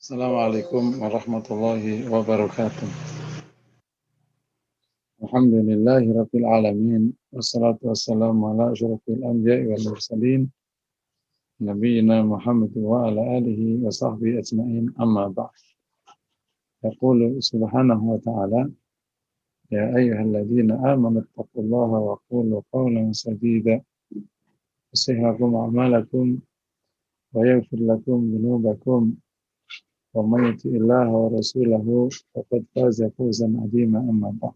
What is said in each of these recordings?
Assalamualaikum warahmatullahi wabarakatuh. Alhamdulillahi rabbil alamin. Wassalatu wassalamu ala asyrafil anbiya'i wal mursalin. Nabiyyina Muhammad wa ala alihi wa sahbihi ajma'in, amma ba'd. Yaqulu subhanahu wa ta'ala, ya ayyuhalladzina amanu taqullaha wa qulu qawlan sadida yuslih lakum a'malakum wa yaghfir lakum dhunubakum wa may yuti'illaha wa rasulahu faqad faza fawzan 'azima, amma ba'd.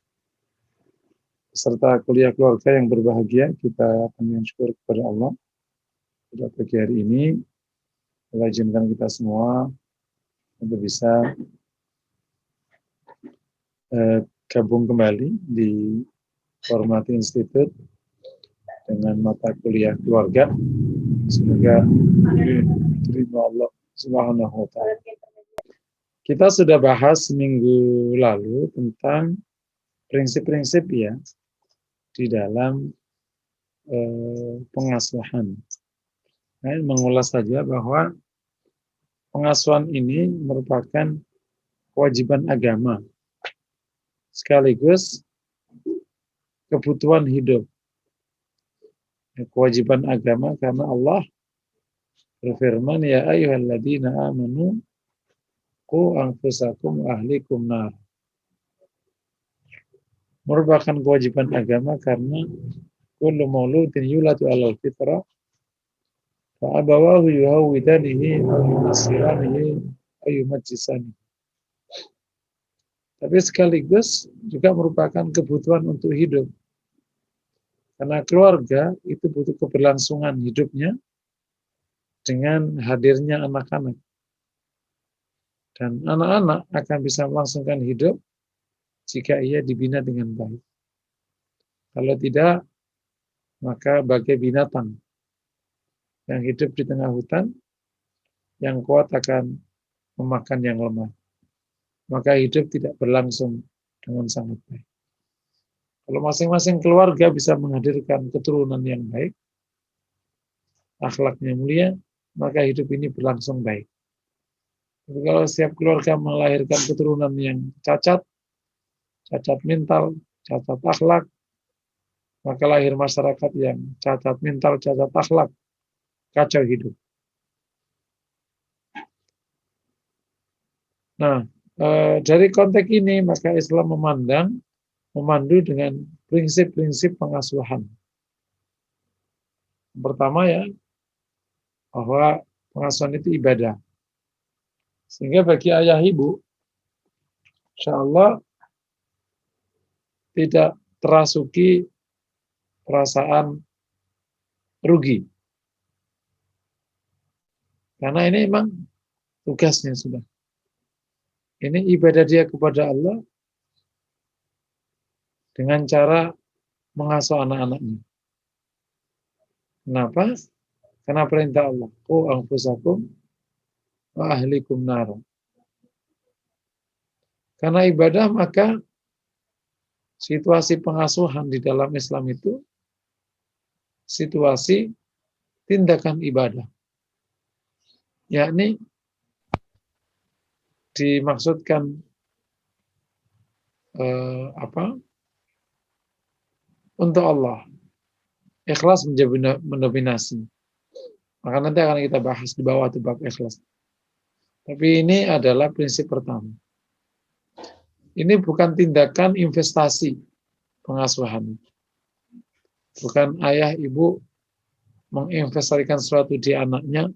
Serta kuliah keluarga yang berbahagia, kita akan bersyukur kepada Allah pada pagi hari ini. Allah izinkan kita semua untuk bisa gabung kembali di Hormati Institute dengan mata kuliah keluarga. Semoga diterima Allah Subhanahu wa ta'ala. Kita sudah bahas minggu lalu tentang prinsip-prinsip ya di dalam pengasuhan. Saya mengulas saja bahwa pengasuhan ini merupakan kewajiban agama sekaligus kebutuhan hidup. Kewajiban agama karena Allah berfirman, ya ayyuhalladzina amanu qu anfusakum wa ahlikum nar. Merupakan kewajiban agama karena kullu mauludin yuladu 'alal fitrah fa abawahu yuhawwidanihi aw yunassiranihi aw yumajjisanihi. Tapi sekaligus juga merupakan kebutuhan untuk hidup. Karena keluarga itu butuh keberlangsungan hidupnya dengan hadirnya anak-anak. Dan anak-anak akan bisa melangsungkan hidup jika ia dibina dengan baik. Kalau tidak, maka bagai binatang yang hidup di tengah hutan, yang kuat akan memakan yang lemah. Maka hidup tidak berlangsung dengan sangat baik. Kalau masing-masing keluarga bisa menghadirkan keturunan yang baik, akhlaknya mulia, maka hidup ini berlangsung baik. Tapi kalau setiap keluarga melahirkan keturunan yang cacat mental, cacat akhlak, maka lahir masyarakat yang cacat mental, cacat akhlak, kacau hidup. Nah, dari konteks ini maka Islam memandu dengan prinsip-prinsip pengasuhan. Yang pertama ya, bahwa pengasuhan itu ibadah. Sehingga bagi ayah ibu, insya Allah tidak terasuki perasaan rugi. Karena ini memang tugasnya sudah. Ini ibadah dia kepada Allah dengan cara mengasuh anak-anaknya. Kenapa? Karena perintah Allah. Qu anfusakum wa ahlikum nar. Karena ibadah maka situasi pengasuhan di dalam Islam itu situasi tindakan ibadah. Yakni dimaksudkan untuk Allah. Ikhlas mendominasi. Maka nanti akan kita bahas di bawah itu bab ikhlas. Tapi ini adalah prinsip pertama. Ini bukan tindakan investasi pengasuhan. Bukan ayah ibu menginvestasikan sesuatu di anaknya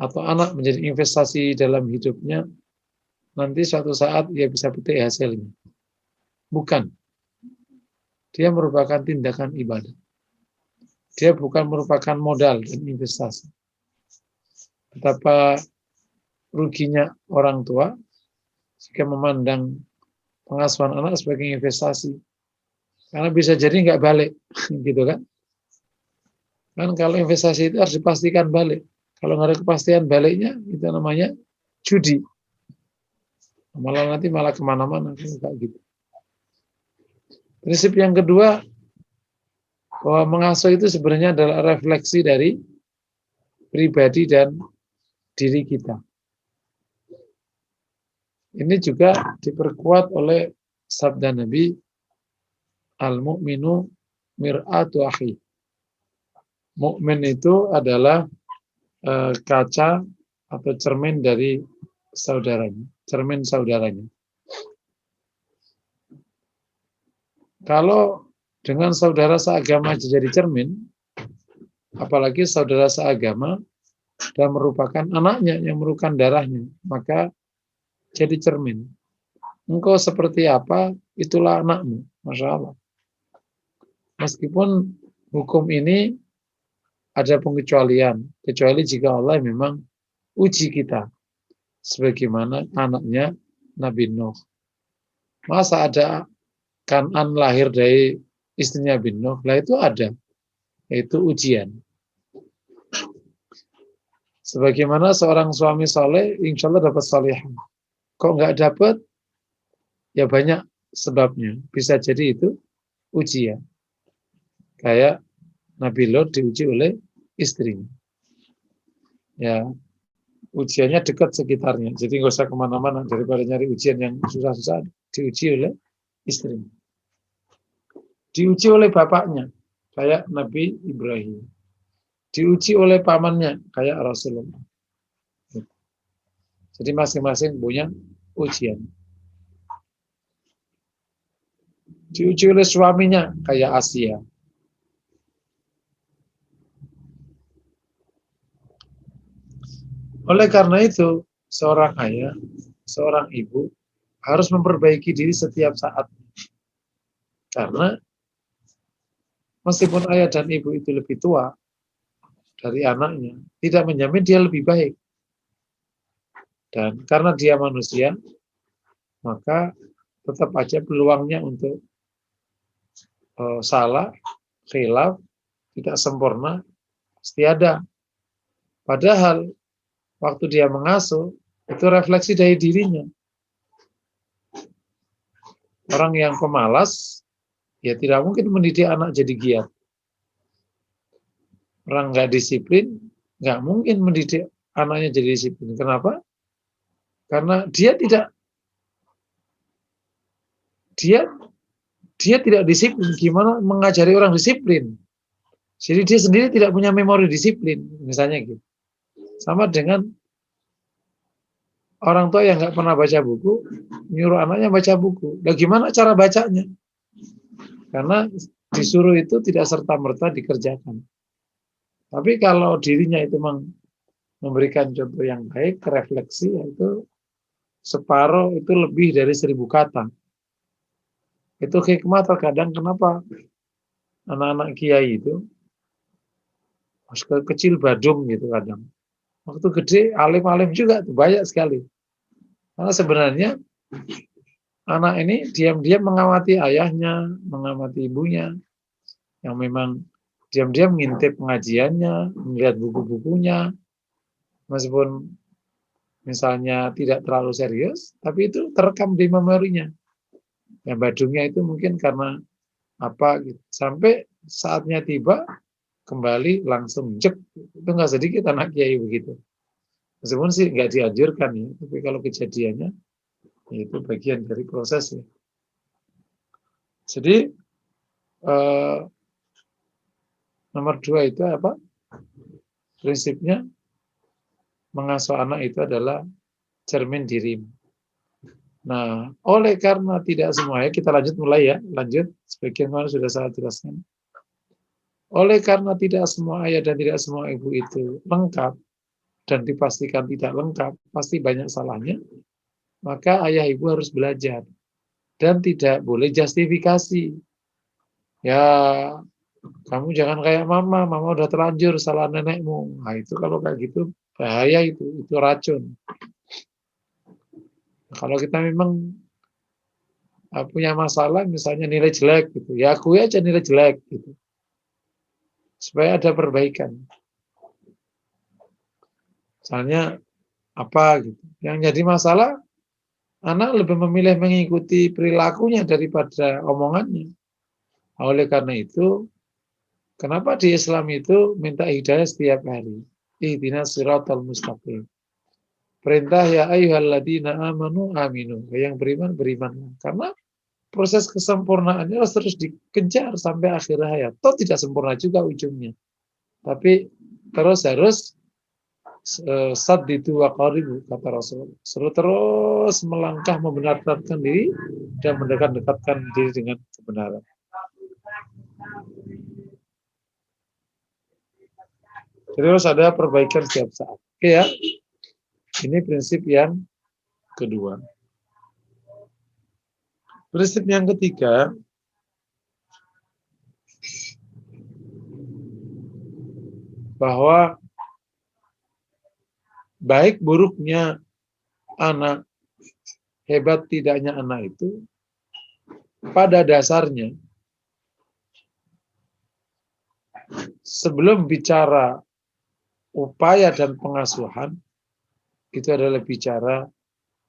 atau anak menjadi investasi dalam hidupnya. Nanti suatu saat ia bisa petik hasilnya. Bukan. Dia merupakan tindakan ibadah. Dia bukan merupakan modal dan investasi. Betapa ruginya orang tua jika memandang pengasuhan anak sebagai investasi. Karena bisa jadi nggak balik, gitu kan? Kan kalau investasi itu harus dipastikan balik. Kalau nggak ada kepastian baliknya, itu namanya judi. Malah nanti malah kemana-mana, kayak gitu. Prinsip yang kedua, bahwa mengasuh itu sebenarnya adalah refleksi dari pribadi dan diri kita. Ini juga diperkuat oleh sabda Nabi, al-mu'minu mir'atu akhi. Mukmin itu adalah kaca atau cermin dari saudaranya, cermin saudaranya. Kalau dengan saudara seagama jadi cermin, apalagi saudara seagama dan merupakan anaknya yang merupakan darahnya, maka jadi cermin. Engkau seperti apa, itulah anakmu. Masya Allah. Meskipun hukum ini ada pengecualian, kecuali jika Allah memang uji kita, sebagaimana anaknya Nabi Nuh. Masa ada Kan'an lahir dari istrinya bin Nuh? Lah itu ada, yaitu ujian. Sebagaimana seorang suami soleh, insya Allah dapat solehah. Kok nggak dapat? Ya banyak sebabnya. Bisa jadi itu ujian. Kayak Nabi Lot diuji oleh istrinya. Ya, ujiannya dekat sekitarnya. Jadi nggak usah kemana-mana daripada nyari ujian yang susah-susah. Diuji oleh istrinya. Diuji oleh bapaknya, kayak Nabi Ibrahim. Diuji oleh pamannya, kayak Rasulullah. Jadi masing-masing punya ujian. Diuji oleh suaminya, kayak Asia. Oleh karena itu, seorang ayah, seorang ibu harus memperbaiki diri setiap saat. Karena meskipun ayah dan ibu itu lebih tua dari anaknya, tidak menjamin dia lebih baik. Dan karena dia manusia, maka tetap aja peluangnya untuk salah, khilaf, tidak sempurna, pasti ada. Padahal waktu dia mengasuh, itu refleksi dari dirinya. Orang yang pemalas, ya tidak mungkin mendidik anak jadi giat. Orang nggak disiplin, nggak mungkin mendidik anaknya jadi disiplin. Kenapa? Karena dia tidak disiplin. Gimana mengajari orang disiplin? Jadi dia sendiri tidak punya memori disiplin, misalnya gitu. Sama dengan orang tua yang nggak pernah baca buku, nyuruh anaknya baca buku. Nah, gimana cara bacanya? Karena disuruh itu tidak serta-merta dikerjakan. Tapi kalau dirinya itu memberikan contoh yang baik, refleksi, itu separuh itu lebih dari 1000 kata. Itu hikmah terkadang kenapa anak-anak kiai itu kecil badung gitu kadang. Waktu gede alim-alim juga tuh banyak sekali. Karena sebenarnya anak ini diam-diam mengamati ayahnya, mengamati ibunya, yang memang diam-diam ngintip pengajiannya, melihat buku-bukunya, meskipun misalnya tidak terlalu serius, tapi itu terekam di memorinya. Yang badungnya itu mungkin karena apa gitu. Sampai saatnya tiba, kembali langsung jek. Itu nggak sedikit anak kiai begitu. Meskipun sih nggak dianjurkan ya, tapi kalau kejadiannya, ya itu bagian dari prosesnya. Jadi nomor 2 itu apa? Prinsipnya mengasuh anak itu adalah cermin diri. Nah, oleh karena tidak semua ya, kita mulai ya, lanjut. Sebagian mana sudah saya jelaskan. Oleh karena tidak semua ayah dan tidak semua ibu itu lengkap, dan dipastikan tidak lengkap, pasti banyak salahnya, maka ayah ibu harus belajar. Dan tidak boleh justifikasi. Ya, kamu jangan kayak mama udah terlanjur salah nenekmu. Nah, itu kalau kayak gitu, bahaya itu racun. Kalau kita memang punya masalah, misalnya nilai jelek, gitu, ya akui aja nilai jelek, gitu, supaya ada perbaikan. Misalnya apa gitu, yang jadi masalah, anak lebih memilih mengikuti perilakunya daripada omongannya. Oleh karena itu, kenapa di Islam itu minta hidayah setiap hari? Ihdinas siratal mustaqim. Perintah ya ayyuhalladzina amanu aminu. Yang beriman, beriman. Karena proses kesempurnaannya harus terus dikejar sampai akhir hayat. Toh tidak sempurna juga ujungnya. Tapi terus harus saddidu wa qaribu, kata Rasul. Suruh terus melangkah membenarkan diri dan mendekat-dekatkan diri dengan kebenaran. Jadi harus ada perbaikan setiap saat. Oke ya. Ini prinsip yang kedua. Prinsip yang ketiga, bahwa baik buruknya anak, hebat tidaknya anak itu, pada dasarnya, sebelum bicara upaya dan pengasuhan, itu adalah bicara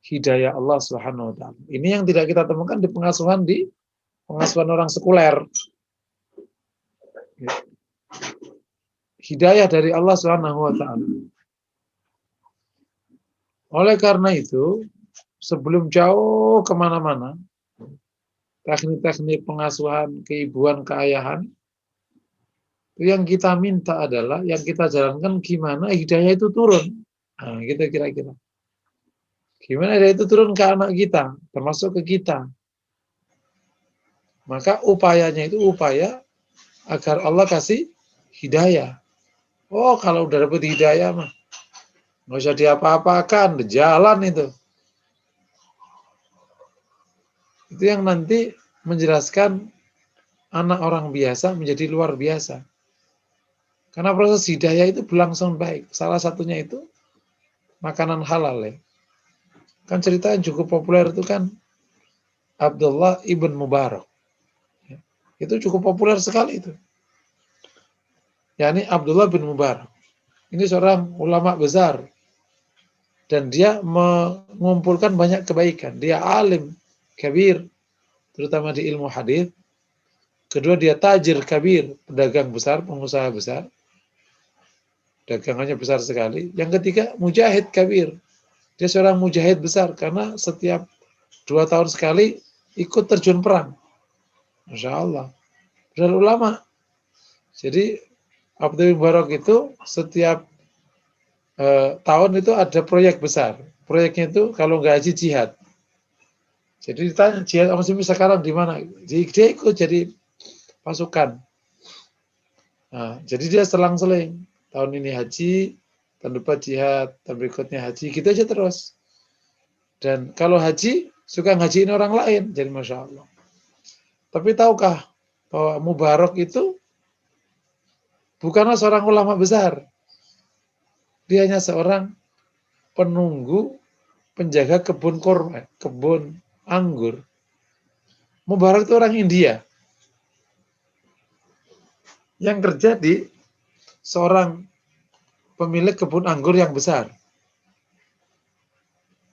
hidayah Allah Subhanahu wa taala. Ini yang tidak kita temukan di pengasuhan orang sekuler. Hidayah dari Allah Subhanahu wa taala. Oleh karena itu, sebelum jauh kemana-mana, teknik-teknik pengasuhan, keibuan, keayahan, yang kita minta adalah, yang kita jalankan gimana hidayah itu turun. Nah, gitu kira-kira. Gimana hidayah itu turun ke anak kita, termasuk ke kita. Maka upayanya itu upaya agar Allah kasih hidayah. Oh, kalau udah dapat hidayah mah nggak usah diapa-apakan, jalan itu. Itu yang nanti menjelaskan anak orang biasa menjadi luar biasa. Karena proses hidayah itu berlangsung baik. Salah satunya itu makanan halal ya. Kan cerita yang cukup populer itu kan Abdullah ibn Mubarak. Itu cukup populer sekali itu. yakni Abdullah bin Mubarak. Ini seorang ulama besar. Dan dia mengumpulkan banyak kebaikan. Dia alim, kabir, terutama di ilmu hadis. Kedua dia tajir kabir, pedagang besar, pengusaha besar. Dagangannya besar sekali. Yang ketiga mujahid kabir. Dia seorang mujahid besar karena setiap 2 tahun sekali ikut terjun perang. Masya Allah. Benar ulama. Jadi Abdul Mubarak itu setiap tahun itu ada proyek besar. Proyeknya itu kalau nggak haji jihad. Jadi ditanya jihad muslim sekarang di mana? Dia ikut jadi pasukan. Nah, jadi dia selang-seling. Tahun ini haji, tahun depan jihad, tahun berikutnya haji, gitu aja terus. Dan kalau haji, suka ngajiin orang lain. Jadi Masya Allah. Tapi tahukah bahwa Mubarak itu bukanlah seorang ulama besar. Dia hanya seorang penunggu, penjaga kebun kurma, kebun anggur. Mubarak itu orang India. Yang kerja di seorang pemilik kebun anggur yang besar.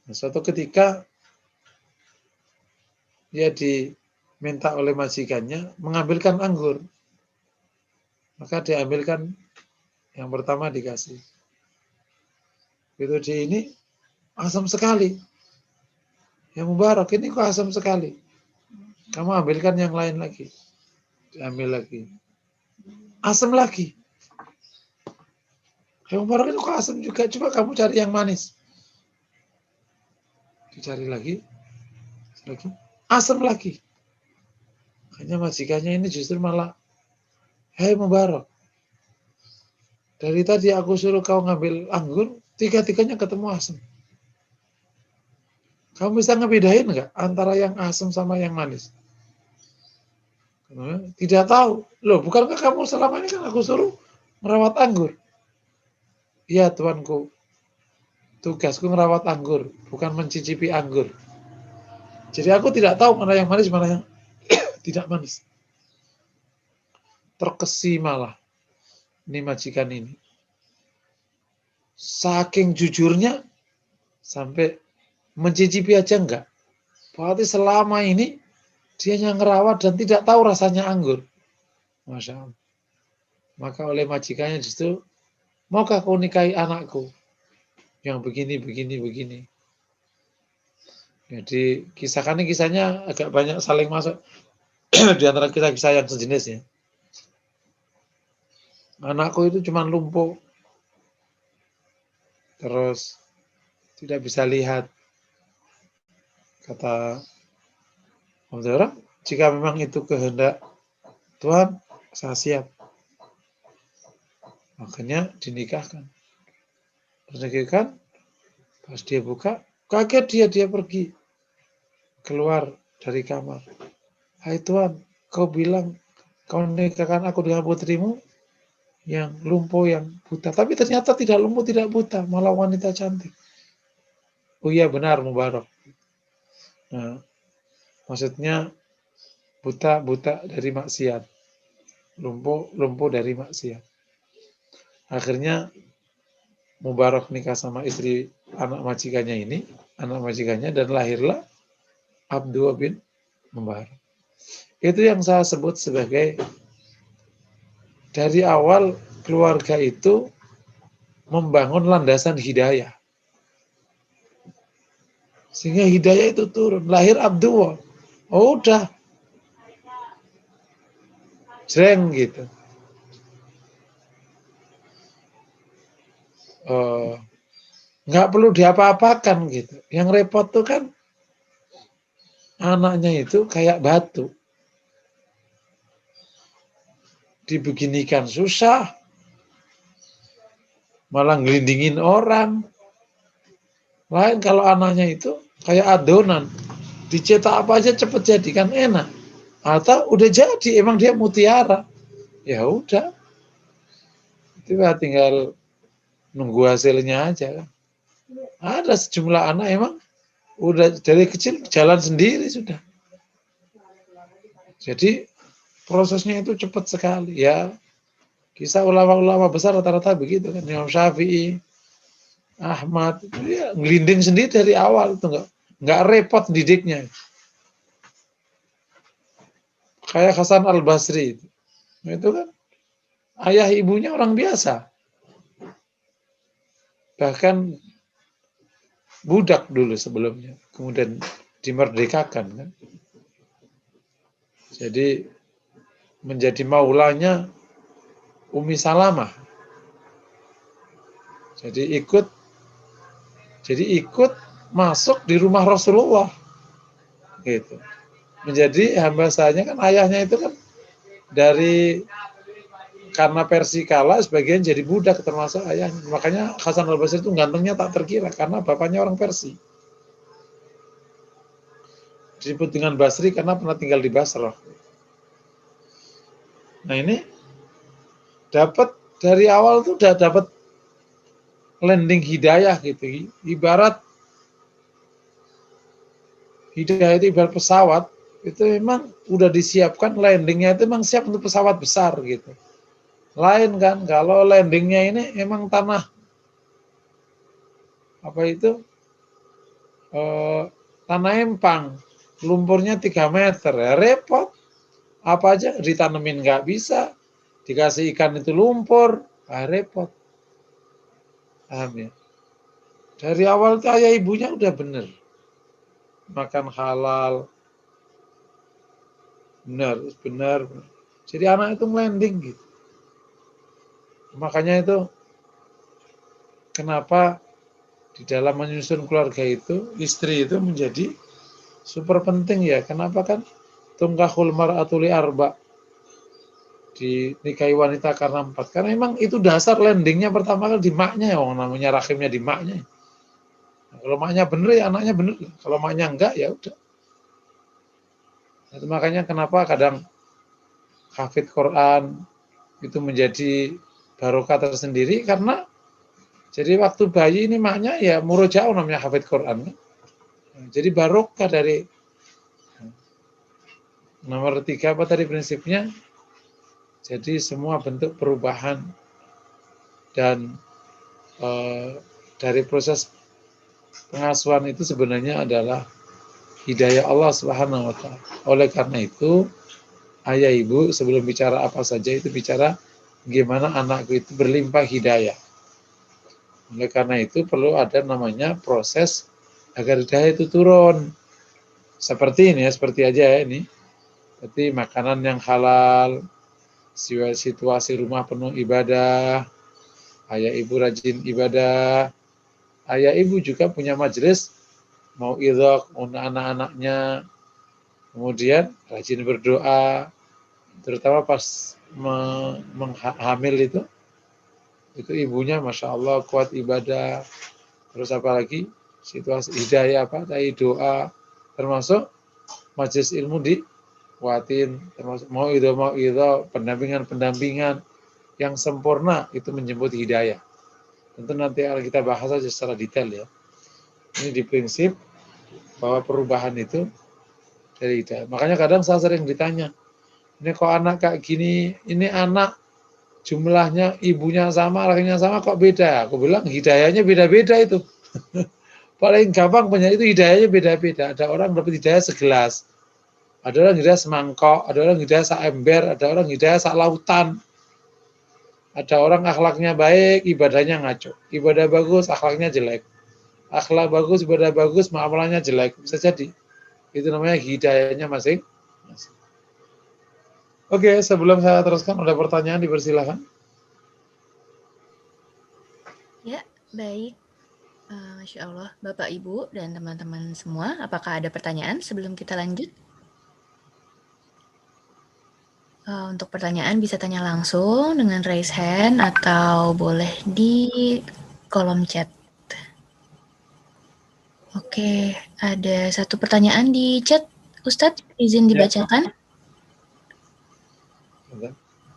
Nah, suatu ketika dia diminta oleh majikannya mengambilkan anggur. Maka diambilkan yang pertama dikasih. Itu di ini asam sekali. Yang Mubarak ini kok asam sekali. Kamu ambilkan yang lain lagi. Diambil lagi. Asam lagi. Yang Mubarak ini kok asam juga. Coba kamu cari yang manis. Dicari lagi. Asam lagi. Hanya majikannya ini justru malah, hei Mubarak, dari tadi aku suruh kau ngambil anggur, tiga-tiganya ketemu asam. Kamu bisa ngebedain nggak antara yang asam sama yang manis? Tidak tahu. Loh, bukankah kamu selama ini kan aku suruh merawat anggur? Iya, tuanku. Tugasku merawat anggur, bukan mencicipi anggur. Jadi aku tidak tahu mana yang manis, mana yang tidak manis. Terkesima ini majikan ini. Saking jujurnya, sampai mencicipi aja enggak. Berarti selama ini, dia yang ngerawat dan tidak tahu rasanya anggur. Masya Allah. Maka oleh majikannya justru, maukah kau nikahi anakku? yang begini. Jadi kisahnya agak banyak saling masuk di antara kisah-kisah yang sejenis ya. Anakku itu cuma lumpuh, terus tidak bisa lihat. Kata orang, jika memang itu kehendak Tuhan, saya siap. Makanya dinikahkan. Dinikahkan, pas dia buka, kaget dia pergi. Keluar dari kamar. Hai Tuhan, kau bilang kau nikahkan aku dengan putrimu yang lumpuh, yang buta. Tapi ternyata tidak lumpuh, tidak buta, malah wanita cantik. Oh iya benar, Mubarak. Nah, maksudnya buta dari maksiat. Lumpuh dari maksiat. Akhirnya Mubarak nikah sama istri anak majikannya, dan lahirlah Abdullah bin Mubarak. Itu yang saya sebut sebagai dari awal keluarga itu membangun landasan hidayah. Sehingga hidayah itu turun. Lahir Abdullah. Oh udah. Jreng gitu. Nggak perlu diapa-apakan gitu. Yang repot tuh kan anaknya itu kayak batu. Dibeginikan susah. Malah ngelindingin orang. Lain kalau anaknya itu kayak adonan. Dicetak apa aja cepet jadi, kan enak. Atau udah jadi, emang dia mutiara. Ya udah. Itu tinggal nunggu hasilnya aja kan. Ada sejumlah anak emang udah dari kecil jalan sendiri sudah. Jadi prosesnya itu cepat sekali ya. Kisah ulama-ulama besar rata-rata begitu kan. Imam Syafi'i, Ahmad, dia ngelinding sendiri dari awal, itu nggak repot didiknya. Kayak Hasan Al-Basri itu kan ayah ibunya orang biasa. Bahkan budak dulu sebelumnya, kemudian dimerdekakan kan. Jadi menjadi maulanya Umi Salamah. Jadi ikut masuk di rumah Rasulullah. Gitu. Menjadi hamba sahanya kan, ayahnya itu kan dari karena Persia kalah sebagian jadi budak termasuk ayahnya. Makanya Hasan Al-Basri itu gantengnya tak terkira karena bapaknya orang Persia. Disebut dengan Basri karena pernah tinggal di Basrah. Nah ini dapat dari awal tuh udah dapat landing hidayah gitu. Ibarat hidayah itu ibarat pesawat, itu memang udah disiapkan landingnya itu memang siap untuk pesawat besar gitu. Lain kan kalau landingnya ini emang tanah apa itu tanah empang, lumpurnya 3 meter, ya repot. Apa aja ditanemin nggak bisa, dikasih ikan itu lumpur, repot. Paham ya? Dari awal tuh ayah ibunya udah bener. Makan halal, benar. Jadi anak itu landing gitu. Makanya itu kenapa di dalam menyusun keluarga itu istri itu menjadi super penting ya. Kenapa kan tungkahul mar'atu li arba, dinikahi wanita karena 4. Karena memang itu dasar landingnya pertama kali di maknya ya, namanya rahimnya di maknya. Nah, kalau maknya bener ya anaknya bener. Kalau maknya enggak ya udah. Nah, makanya kenapa kadang hafid Quran itu menjadi barokah tersendiri karena jadi waktu bayi ini maknya ya murojaah namanya hafid Quran. Jadi barokah dari nomor 3 apa tadi prinsipnya? Jadi semua bentuk perubahan dan dari proses pengasuhan itu sebenarnya adalah hidayah Allah Subhanahu wa taala. Oleh karena itu, ayah ibu sebelum bicara apa saja itu bicara gimana anakku itu berlimpah hidayah. Oleh karena itu perlu ada namanya proses agar hidayah itu turun. Seperti ini ya, seperti aja ya ini. Seperti makanan yang halal, situasi rumah penuh ibadah, ayah ibu rajin ibadah, ayah ibu juga punya majelis, mau idhok, untuk anak-anaknya, kemudian rajin berdoa, terutama pas hamil itu ibunya Masya Allah kuat ibadah, terus apalagi situasi hidayah tadi doa, termasuk majelis ilmu dikuatin, termasuk mau itu pendampingan yang sempurna itu menjemput hidayah. Tentu nanti akan kita bahas saja secara detail ya. Ini di prinsip bahwa perubahan itu dari hidayah. Makanya kadang saya sering ditanya, ini kok anak kayak gini, ini anak jumlahnya ibunya sama, lakinya sama, kok beda? Aku bilang hidayahnya beda-beda itu. Paling gampang punya itu hidayahnya beda-beda. Ada orang dapat hidayah segelas, ada orang hidayah semangkok, ada orang hidayah seember, ada orang hidayah sak lautan. Ada orang akhlaknya baik, ibadahnya ngaco. Ibadah bagus, akhlaknya jelek. Akhlak bagus, ibadah bagus, muamalahnya jelek. Bisa jadi. Itu namanya hidayahnya masing. Oke, sebelum saya teruskan, ada pertanyaan, dipersilakan. Ya, baik. Masya Allah, Bapak, Ibu, dan teman-teman semua, apakah ada pertanyaan sebelum kita lanjut? Untuk pertanyaan bisa tanya langsung dengan raise hand atau boleh di kolom chat. Oke, ada satu pertanyaan di chat, Ustadz, izin dibacakan?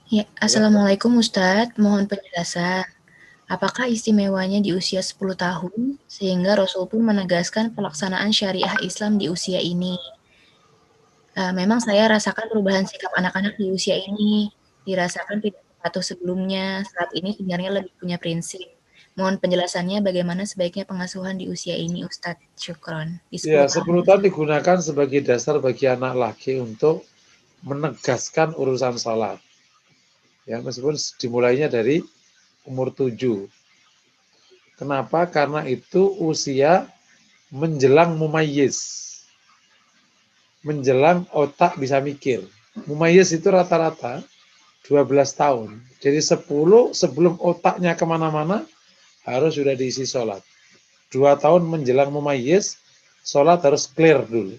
Ya, Assalamualaikum Ustadz, mohon penjelasan. Apakah istimewanya di usia 10 tahun, sehingga Rasul pun menegaskan pelaksanaan syariah Islam di usia ini? Memang saya rasakan perubahan sikap anak-anak di usia ini, dirasakan tidak patuh sebelumnya, saat ini sebenarnya lebih punya prinsip. Mohon penjelasannya bagaimana sebaiknya pengasuhan di usia ini, Ustadz. Syukron. Di 10 Ya, tahun. 10 tahun digunakan sebagai dasar bagi anak laki untuk menegaskan urusan salat. Ya, meskipun dimulainya dari umur 7. Kenapa? Karena itu usia menjelang mumayyiz. Menjelang otak bisa mikir. Mumayyiz itu rata-rata 12 tahun. Jadi 10 sebelum otaknya kemana-mana harus sudah diisi sholat. 2 tahun menjelang mumayyiz, sholat harus clear dulu.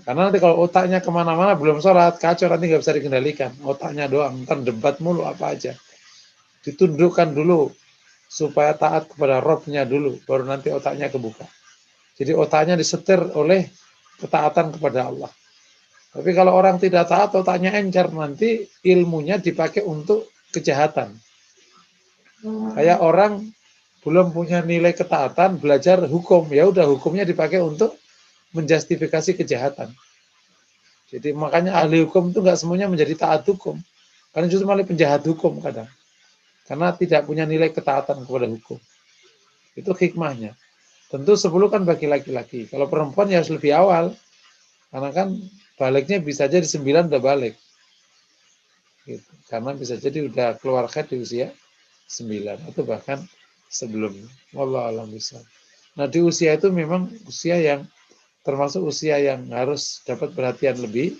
Karena nanti kalau otaknya kemana-mana belum sholat, kacau, nanti nggak bisa dikendalikan. Otaknya doang, ntar debat mulu apa aja. Ditundukkan dulu, supaya taat kepada Robnya dulu, baru nanti otaknya kebuka. Jadi otaknya disetir oleh ketaatan kepada Allah. Tapi kalau orang tidak taat, otaknya encer, nanti ilmunya dipakai untuk kejahatan. Kayak orang belum punya nilai ketaatan, belajar hukum, ya udah hukumnya dipakai untuk menjustifikasi kejahatan. Jadi makanya ahli hukum itu nggak semuanya menjadi taat hukum. Karena justru malah penjahat hukum kadang. Karena tidak punya nilai ketaatan kepada hukum. Itu hikmahnya. Tentu 10 kan bagi laki-laki. Kalau perempuan ya harus lebih awal. Karena kan baliknya bisa jadi 9 udah balik. Gitu. Karena bisa jadi udah keluar haid di usia 9 atau bahkan sebelumnya. Wallahu a'lam bishawab. Nah di usia itu memang usia yang termasuk usia yang harus dapat perhatian lebih.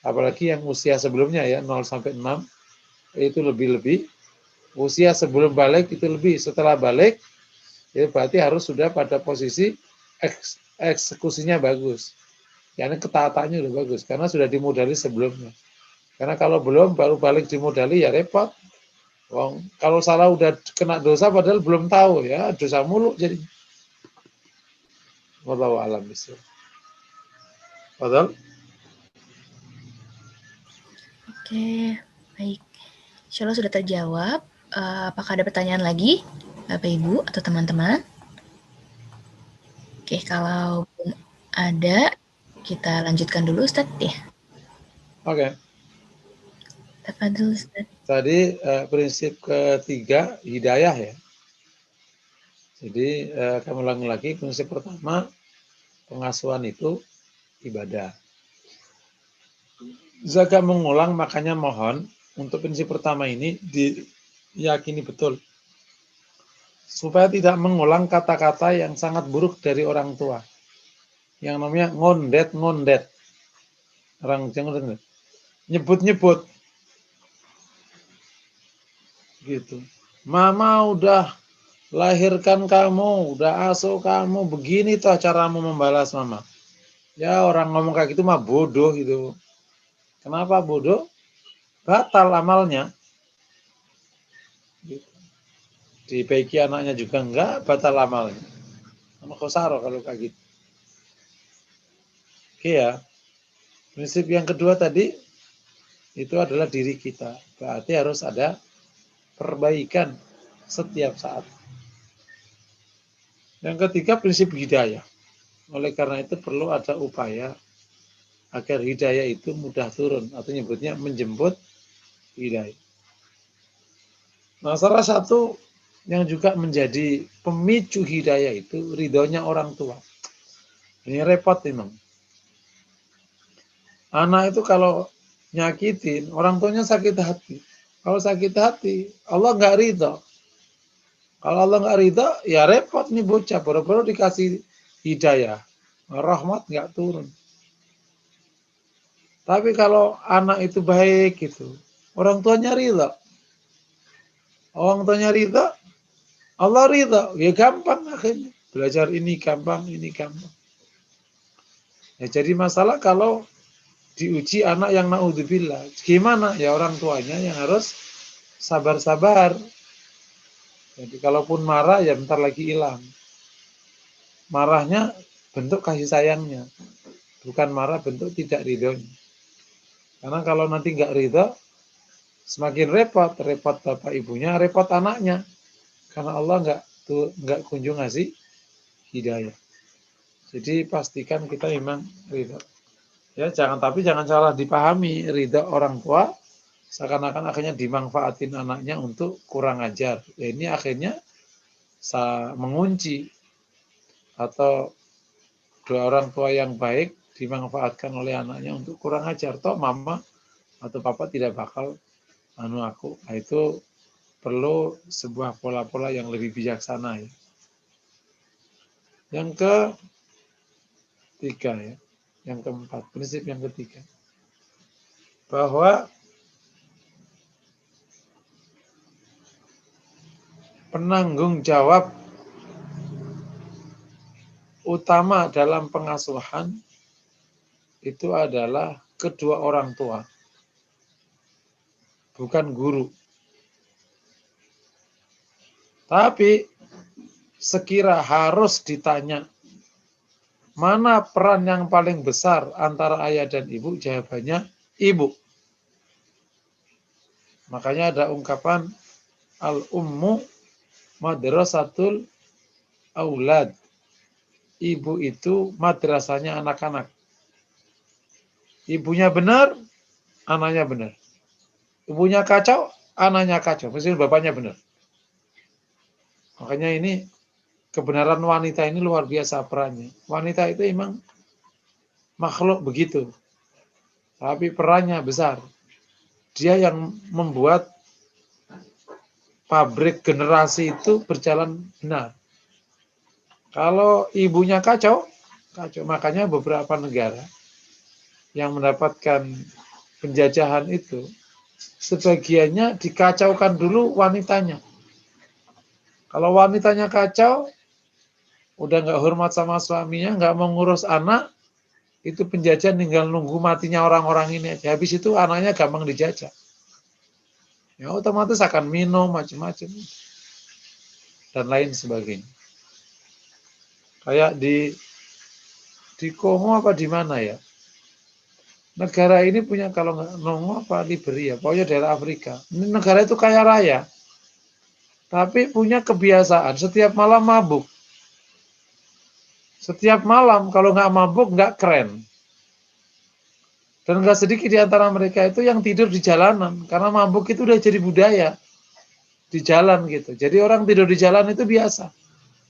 Apalagi yang usia sebelumnya ya 0 sampai 6 itu lebih-lebih. Usia sebelum balik itu lebih. Setelah balik ya berarti harus sudah pada posisi eksekusinya bagus. Yani ketaatannya udah bagus karena sudah dimodali sebelumnya. Karena kalau belum baru balik dimodali ya repot. Wong kalau salah udah kena dosa padahal belum tahu ya dosa mulu jadi. Wallahu a'lam bishawab. Padahal Oke, baik. Insya Allah sudah terjawab. Apakah ada pertanyaan lagi, Bapak Ibu atau teman-teman? Oke, kalau ada, kita lanjutkan dulu, Ustadz ya. Oke. Tafadhol, Ustadz. Tadi prinsip ketiga hidayah ya. Jadi kami ulangi lagi prinsip pertama pengasuhan itu ibadah. Zakat mengulang makanya mohon untuk prinsip pertama ini diyakini betul. supaya tidak mengulang kata-kata yang sangat buruk dari orang tua. Yang namanya ngondet-ngondet. Orang jangan nyebut-nyebut gitu. Mama udah lahirkan kamu, udah asuh kamu, begini toh caramu membalas mama. Ya orang ngomong kayak gitu mah bodoh gitu. Kenapa bodoh? Batal amalnya. Gitu. Dibaiki anaknya juga enggak, batal amalnya. Sama khosaro kalau kayak gitu. Oke ya. Prinsip yang kedua tadi itu adalah diri kita. Berarti harus ada perbaikan setiap saat. Yang ketiga prinsip hidayah. Oleh karena itu perlu ada upaya agar hidayah itu mudah turun atau nyebutnya menjemput hidayah. Nah, salah satu yang juga menjadi pemicu hidayah itu ridhonya orang tua. Ini repot memang. Anak itu kalau nyakitin, orang tuanya sakit hati. Kalau sakit hati, Allah nggak ridho. Kalau Allah nggak ridho, ya repot nih bocah. Baru-baru dikasih hidayah. Rahmat nggak turun. Tapi kalau anak itu baik gitu, orang tuanya ridho. Orang tuanya ridho, Allah ridho. Ya gampang akhirnya. Belajar ini gampang, ini gampang. Ya jadi masalah kalau diuji anak yang naudzubillah. Gimana? Ya orang tuanya yang harus sabar-sabar. Jadi kalaupun marah ya bentar lagi hilang. Marahnya bentuk kasih sayangnya. Bukan marah bentuk tidak ridhonya. Karena kalau nanti nggak ridho, semakin repot. Repot bapak ibunya, repot anaknya. Karena Allah nggak kunjung ngasih hidayah. Jadi pastikan kita memang ridho. Ya jangan salah dipahami ridho orang tua seakan-akan akhirnya dimanfaatin anaknya untuk kurang ajar. Ya ini akhirnya mengunci atau dua orang tua yang baik dimanfaatkan oleh anaknya untuk kurang ajar. Toh mama atau papa tidak bakal aku. Nah, itu perlu sebuah pola-pola yang lebih bijaksana ya. Yang ketiga ya. Yang keempat, prinsip yang ketiga. Bahwa penanggung jawab utama dalam pengasuhan itu adalah kedua orang tua, bukan guru. Tapi sekira harus ditanya mana peran yang paling besar antara ayah dan ibu, jawabannya ibu. Makanya ada ungkapan al-ummu madrasatul aulad. Ibu itu madrasahnya anak-anak. Ibunya benar, anaknya benar. Ibunya kacau, anaknya kacau. Meskipun bapaknya benar. Makanya ini kebenaran wanita ini luar biasa perannya. Wanita itu emang makhluk begitu. Tapi perannya besar. Dia yang membuat pabrik generasi itu berjalan benar. Kalau ibunya kacau. Makanya beberapa negara yang mendapatkan penjajahan itu, sebagiannya dikacaukan dulu wanitanya. Kalau wanitanya kacau, udah nggak hormat sama suaminya, nggak mau ngurus anak, itu penjajah tinggal nunggu matinya orang-orang ini aja. Habis itu anaknya gampang dijajah. Ya otomatis akan minum macam-macam dan lain sebagainya. Kayak di Kongo apa di mana ya? Negara ini punya kalau nggak Kongo apa Liberia, pokoknya daerah Afrika. Ini negara itu kaya raya, tapi punya kebiasaan setiap malam mabuk. Setiap malam kalau nggak mabuk nggak keren. Dan nggak sedikit di antara mereka itu yang tidur di jalanan karena mabuk itu udah jadi budaya di jalan gitu. Jadi orang tidur di jalan itu biasa.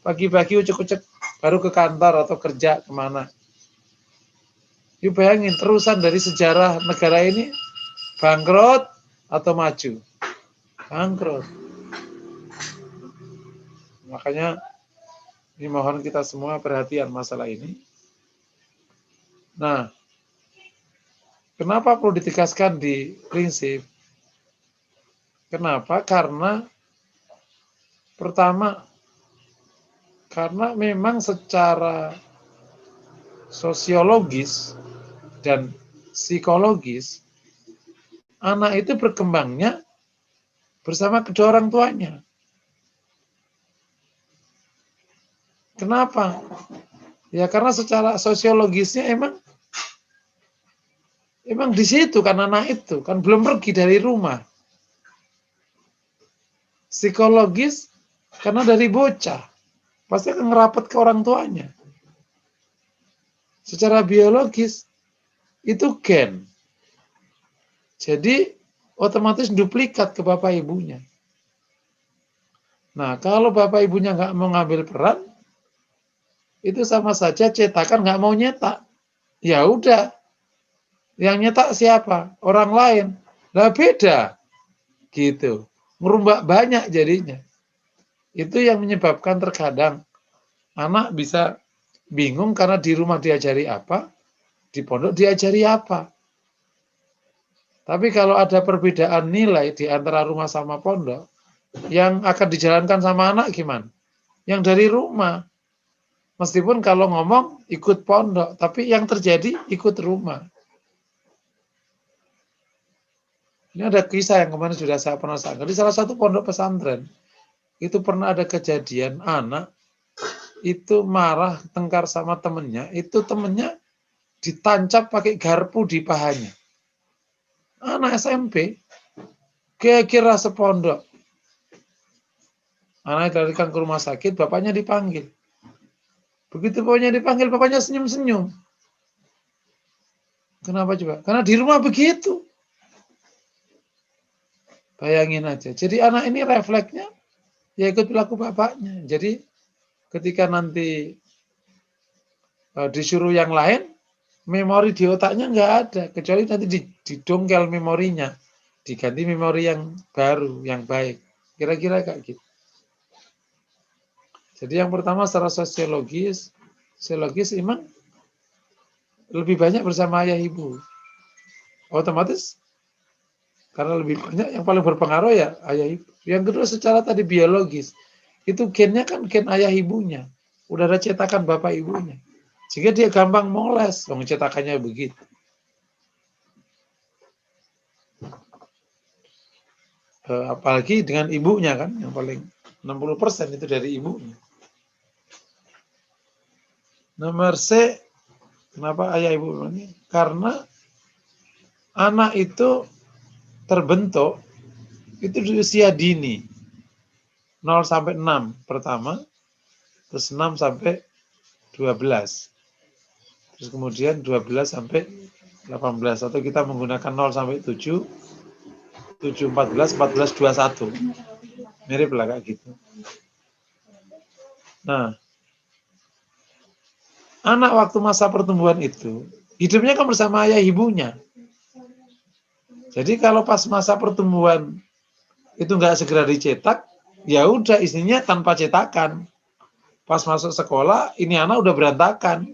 Pagi-pagi ucek-ucek baru ke kantor atau kerja kemana. Yuk bayangin terusan dari sejarah negara ini bangkrut atau maju. Bangkrut. Makanya ini mohon kita semua perhatian masalah ini. Nah, kenapa perlu ditegaskan di prinsip? Kenapa? Karena pertama, karena memang secara sosiologis dan psikologis, anak itu berkembangnya bersama kedua orang tuanya. Kenapa? Ya karena secara sosiologisnya emang di situ kan anak itu kan belum pergi dari rumah. Psikologis karena dari bocah pasti akan ngerapat ke orang tuanya. Secara biologis itu gen. Jadi otomatis duplikat ke bapak ibunya. Nah, kalau bapak ibunya nggak mau ngambil peran, itu sama saja cetakan nggak mau nyetak. Ya udah, yang nyetak siapa? Orang lain. Lah beda, gitu. Merumbak banyak jadinya. Itu yang menyebabkan terkadang anak bisa bingung karena di rumah diajari apa, di pondok diajari apa. Tapi kalau ada perbedaan nilai di antara rumah sama pondok, yang akan dijalankan sama anak gimana? Yang dari rumah. Meskipun kalau ngomong ikut pondok, tapi yang terjadi ikut rumah. Ini ada kisah yang kemarin sudah saya pernah sampaikan. Di salah satu pondok pesantren, itu pernah ada kejadian anak itu marah tengkar sama temennya, itu temennya ditancap pakai garpu di pahanya. Anak SMP, kira-kira sepondok. Anaknya dilarikan ke rumah sakit, bapaknya dipanggil. Begitu bapaknya dipanggil, bapaknya senyum-senyum. Kenapa coba? Karena di rumah begitu. Bayangin aja. Jadi anak ini refleksnya ya ikut perilaku bapaknya. Jadi ketika nanti disuruh yang lain, memori di otaknya nggak ada. Kecuali nanti didongkel memorinya. Diganti memori yang baru, yang baik. Kira-kira kayak gitu. Jadi yang pertama secara sosiologis emang lebih banyak bersama ayah ibu. Otomatis karena lebih banyak yang paling berpengaruh ya ayah ibu. Yang kedua secara tadi biologis. Itu gennya kan gen ayah ibunya. Udah ada cetakan bapak ibunya. Sehingga dia gampang moles. Cetakannya begitu. Apalagi dengan ibunya kan. Yang paling 60% itu dari ibunya. Nomor C. Kenapa ayah ibu ini? Karena anak itu terbentuk itu di usia dini. 0 sampai 6 pertama. Terus 6 sampai 12. Terus kemudian 12 sampai 18. Atau kita menggunakan 0 sampai 7. 7, 14, 14, 21. Mirip lah kayak gitu. Nah, anak waktu masa pertumbuhan itu, hidupnya kan bersama ayah ibunya. Jadi kalau pas masa pertumbuhan itu nggak segera dicetak, ya udah isinya tanpa cetakan. Pas masuk sekolah, ini anak udah berantakan.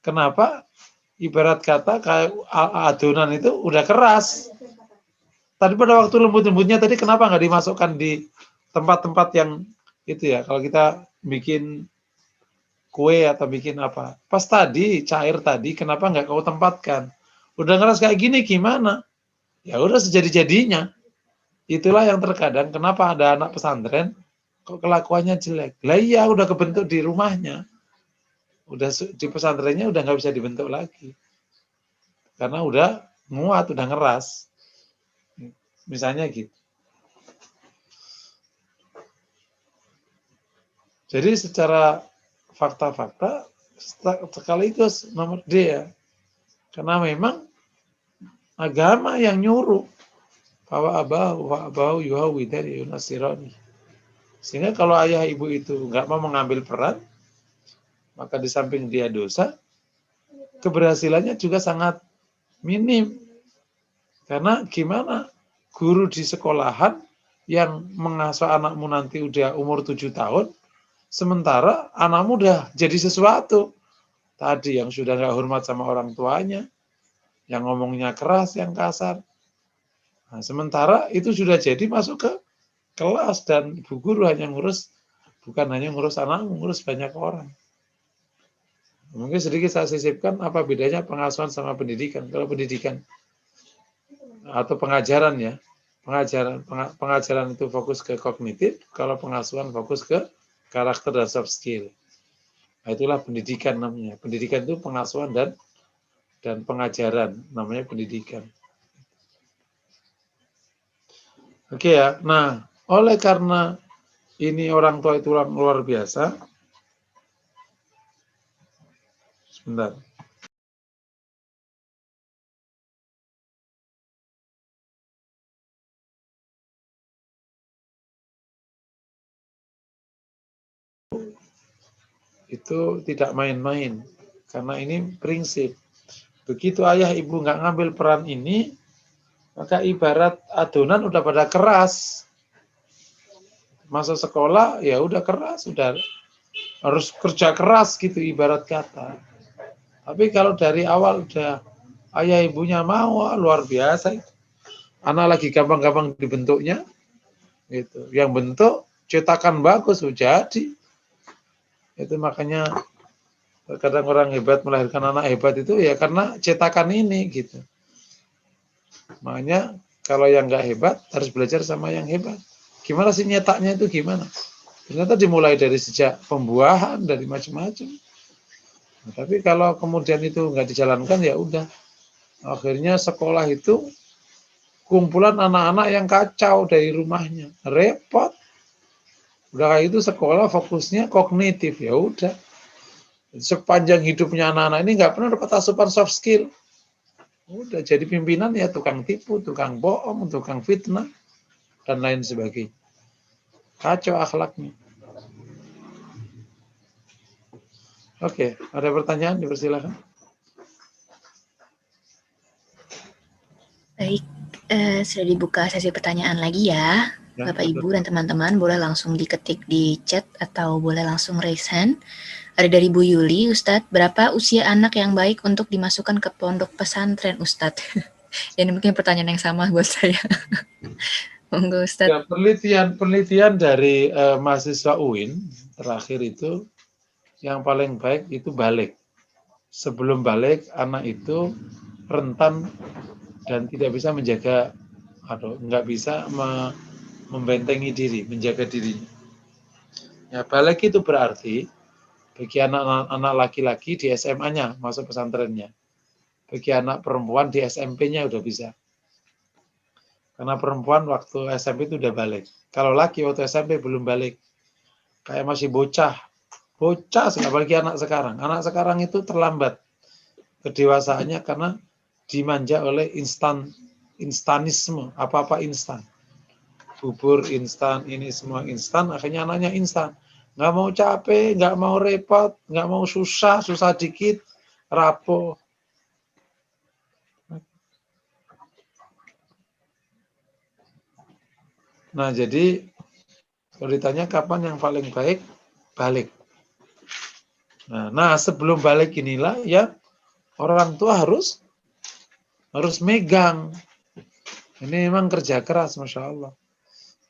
Kenapa? Ibarat kata kayak adonan itu udah keras. Tadi pada waktu lembut-lembutnya tadi kenapa nggak dimasukkan di tempat-tempat yang itu ya? Kalau kita bikin kue atau bikin apa? Pas tadi cair tadi kenapa nggak kau tempatkan? Udah ngeras kayak gini gimana? Ya udah sejadi-jadinya. Itulah yang terkadang kenapa ada anak pesantren kok kelakuannya jelek. Lah iya udah kebentuk di rumahnya. Udah di pesantrennya udah nggak bisa dibentuk lagi. Karena udah nguat, udah ngeras. Misalnya gitu. Jadi secara fakta-fakta sekaligus nomor D ya. Karena memang agama yang nyuruh bahwa abahu yuhawi dari yunasirani. Sehingga kalau ayah ibu itu nggak mau mengambil peran, maka di samping dia dosa, keberhasilannya juga sangat minim. Karena gimana? Guru di sekolahan yang mengasuh anakmu nanti udah umur 7 tahun, sementara anakmu udah jadi sesuatu. Tadi yang sudah nggak hormat sama orang tuanya, yang ngomongnya keras, yang kasar. Nah, sementara itu sudah jadi masuk ke kelas dan ibu guru hanya ngurus, bukan hanya ngurus anakmu, ngurus banyak orang. Mungkin sedikit saya sisipkan apa bedanya pengasuhan sama pendidikan. Kalau pendidikan atau pengajaran ya, pengajaran itu fokus ke kognitif, kalau pengasuhan fokus ke karakter dan soft skill. Nah, itulah pendidikan namanya. Pendidikan itu pengasuhan dan pengajaran, namanya pendidikan. Oke ya, nah oleh karena ini orang tua itu orang luar biasa, sebentar. Itu tidak main-main, karena ini prinsip. Begitu ayah ibu nggak ngambil peran ini, maka ibarat adonan udah pada keras. Masa sekolah ya udah keras, udah harus kerja keras gitu ibarat kata. Tapi kalau dari awal udah ayah ibunya mau, luar biasa itu. Anak lagi gampang-gampang dibentuknya, gitu. Yang bentuk cetakan bagus, jadi. Itu makanya kadang orang hebat melahirkan anak hebat itu ya karena cetakan ini gitu. Makanya kalau yang nggak hebat harus belajar sama yang hebat. Gimana sih nyetaknya itu gimana? Ternyata dimulai dari sejak pembuahan, dari macam-macam. Nah, tapi kalau kemudian itu nggak dijalankan ya udah. Akhirnya sekolah itu kumpulan anak-anak yang kacau dari rumahnya. Repot. Udah kayak itu sekolah fokusnya kognitif, ya udah. Sepanjang hidupnya anak-anak ini nggak pernah dapat asupan soft skill. Udah jadi pimpinan ya tukang tipu, tukang bohong, tukang fitnah, dan lain sebagainya. Kacau akhlaknya. Oke, ada pertanyaan? Dipersilakan. Baik, sudah dibuka sesi pertanyaan lagi ya. Bapak, Ibu, dan teman-teman boleh langsung diketik di chat atau boleh langsung raise hand. Ada dari Bu Yuli, Ustadz, berapa usia anak yang baik untuk dimasukkan ke pondok pesantren, Ustadz? Ini mungkin pertanyaan yang sama buat saya. Monggo, Ustadz. Ya, penelitian dari mahasiswa UIN terakhir itu yang paling baik itu balik. Sebelum balik, anak itu rentan dan tidak bisa menjaga atau nggak bisa membentengi diri, menjaga dirinya. Ya, balik itu berarti bagi anak-anak laki-laki di SMA-nya masuk pesantrennya. Bagi anak perempuan di SMP-nya udah bisa. Karena perempuan waktu SMP itu udah balik. Kalau laki waktu SMP belum balik. Kayak masih bocah. Bocah, apalagi anak sekarang. Anak sekarang itu terlambat kedewasaannya karena dimanja oleh instanisme. Apa-apa instan. Bubur instan, ini semua instan, akhirnya anaknya instan. Nggak mau capek, nggak mau repot, nggak mau susah dikit, rapuh. Nah, jadi kalau ditanya kapan yang paling baik, balik. Nah, sebelum balik inilah ya orang tua harus megang. Ini memang kerja keras, Masya Allah.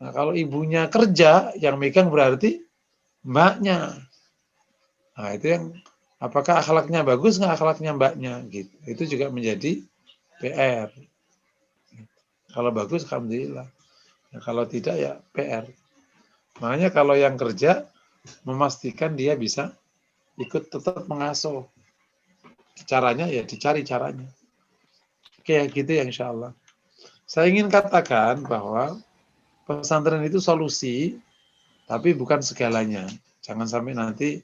Nah, kalau ibunya kerja, yang megang berarti mbaknya. Nah, itu yang apakah akhlaknya bagus nggak akhlaknya mbaknya gitu. Itu juga menjadi PR. Kalau bagus alhamdulillah. Ya, kalau tidak ya PR. Makanya kalau yang kerja memastikan dia bisa ikut tetap mengasuh. Caranya ya dicari caranya. Oke ya gitu ya insya Allah. Saya ingin katakan bahwa pesantren itu solusi, tapi bukan segalanya. Jangan sampai nanti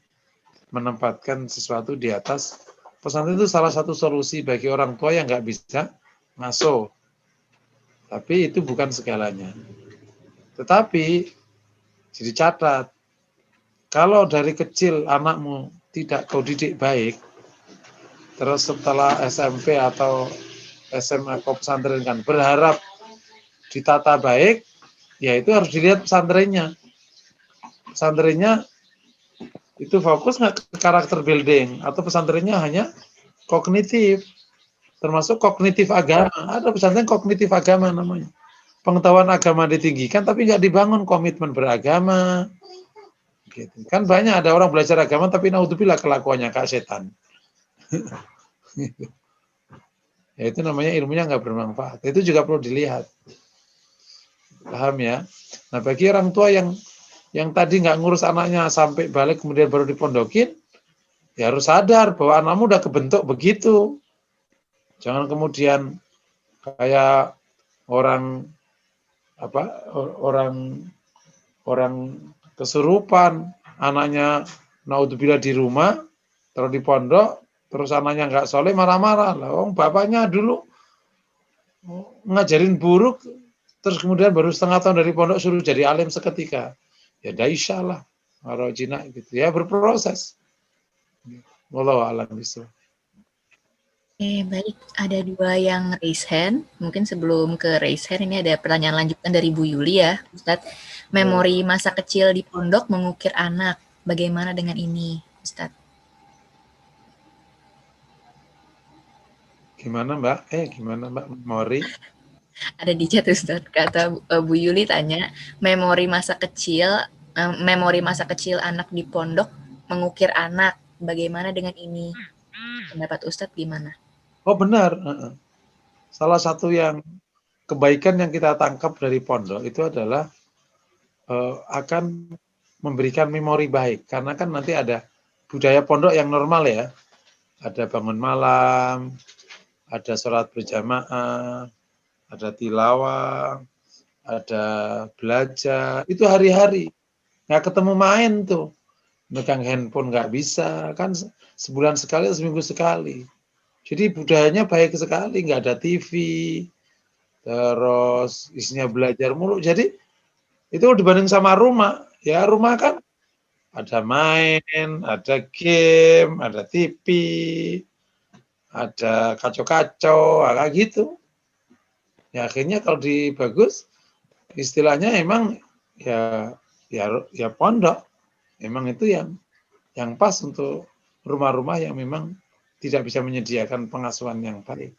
menempatkan sesuatu di atas. Pesantren itu salah satu solusi bagi orang tua yang nggak bisa ngasuh. Tapi itu bukan segalanya. Tetapi, jadi catat, kalau dari kecil anakmu tidak kau didik baik, terus setelah SMP atau SMA kau pesantren kan berharap ditata baik, ya itu harus dilihat pesantrennya. Pesantrennya itu fokus nggak ke karakter building, atau pesantrennya hanya kognitif, termasuk kognitif agama. Ada pesantren kognitif agama namanya. Pengetahuan agama ditinggikan, tapi nggak dibangun komitmen beragama. Gitu. Kan banyak ada orang belajar agama, tapi naudzubillah kelakuannya kayak setan. Ya itu namanya ilmunya nggak bermanfaat. Itu juga perlu dilihat. Paham ya? Nah bagi orang tua yang tadi nggak ngurus anaknya sampai balik kemudian baru dipondokin, ya harus sadar bahwa anakmu udah kebentuk begitu. Jangan kemudian kayak orang orang kesurupan, anaknya naudzubillah di rumah, terus di pondok, terus anaknya nggak soleh marah-marah. Lah, bapaknya dulu ngajarin buruk, terus kemudian baru setengah tahun dari pondok suruh jadi alim seketika. Ya daisya lah, marojina gitu. Ya berproses. Wallahu a'lam bishawab. Baik. Ada 2 yang raise hand. Mungkin sebelum ke raise hand, ini ada pertanyaan lanjutan dari Bu Yuli ya, Ustadz. Memori masa kecil di pondok mengukir anak. Bagaimana dengan ini, Ustadz? Gimana Mbak? Gimana Mbak? Memori? Ada di chat, Ustadz. Kata Bu Yuli tanya, memori masa kecil anak di pondok mengukir anak. Bagaimana dengan ini? Pendapat Ustadz gimana? Oh benar. Salah satu yang kebaikan yang kita tangkap dari pondok itu adalah akan memberikan memori baik. Karena kan nanti ada budaya pondok yang normal ya. Ada bangun malam, ada sholat berjamaah, ada tilawah, ada belajar. Itu hari-hari. Nggak ketemu main tuh. Megang handphone nggak bisa. Kan sebulan sekali, seminggu sekali. Jadi budayanya baik sekali, nggak ada TV, terus isinya belajar mulu. Jadi itu dibanding sama rumah, ya rumah kan ada main, ada game, ada TV, ada kacau-kacau, kayak gitu. Ya akhirnya kalau bagus, istilahnya emang ya pondok, emang itu yang pas untuk rumah-rumah yang memang tidak bisa menyediakan pengasuhan yang baik.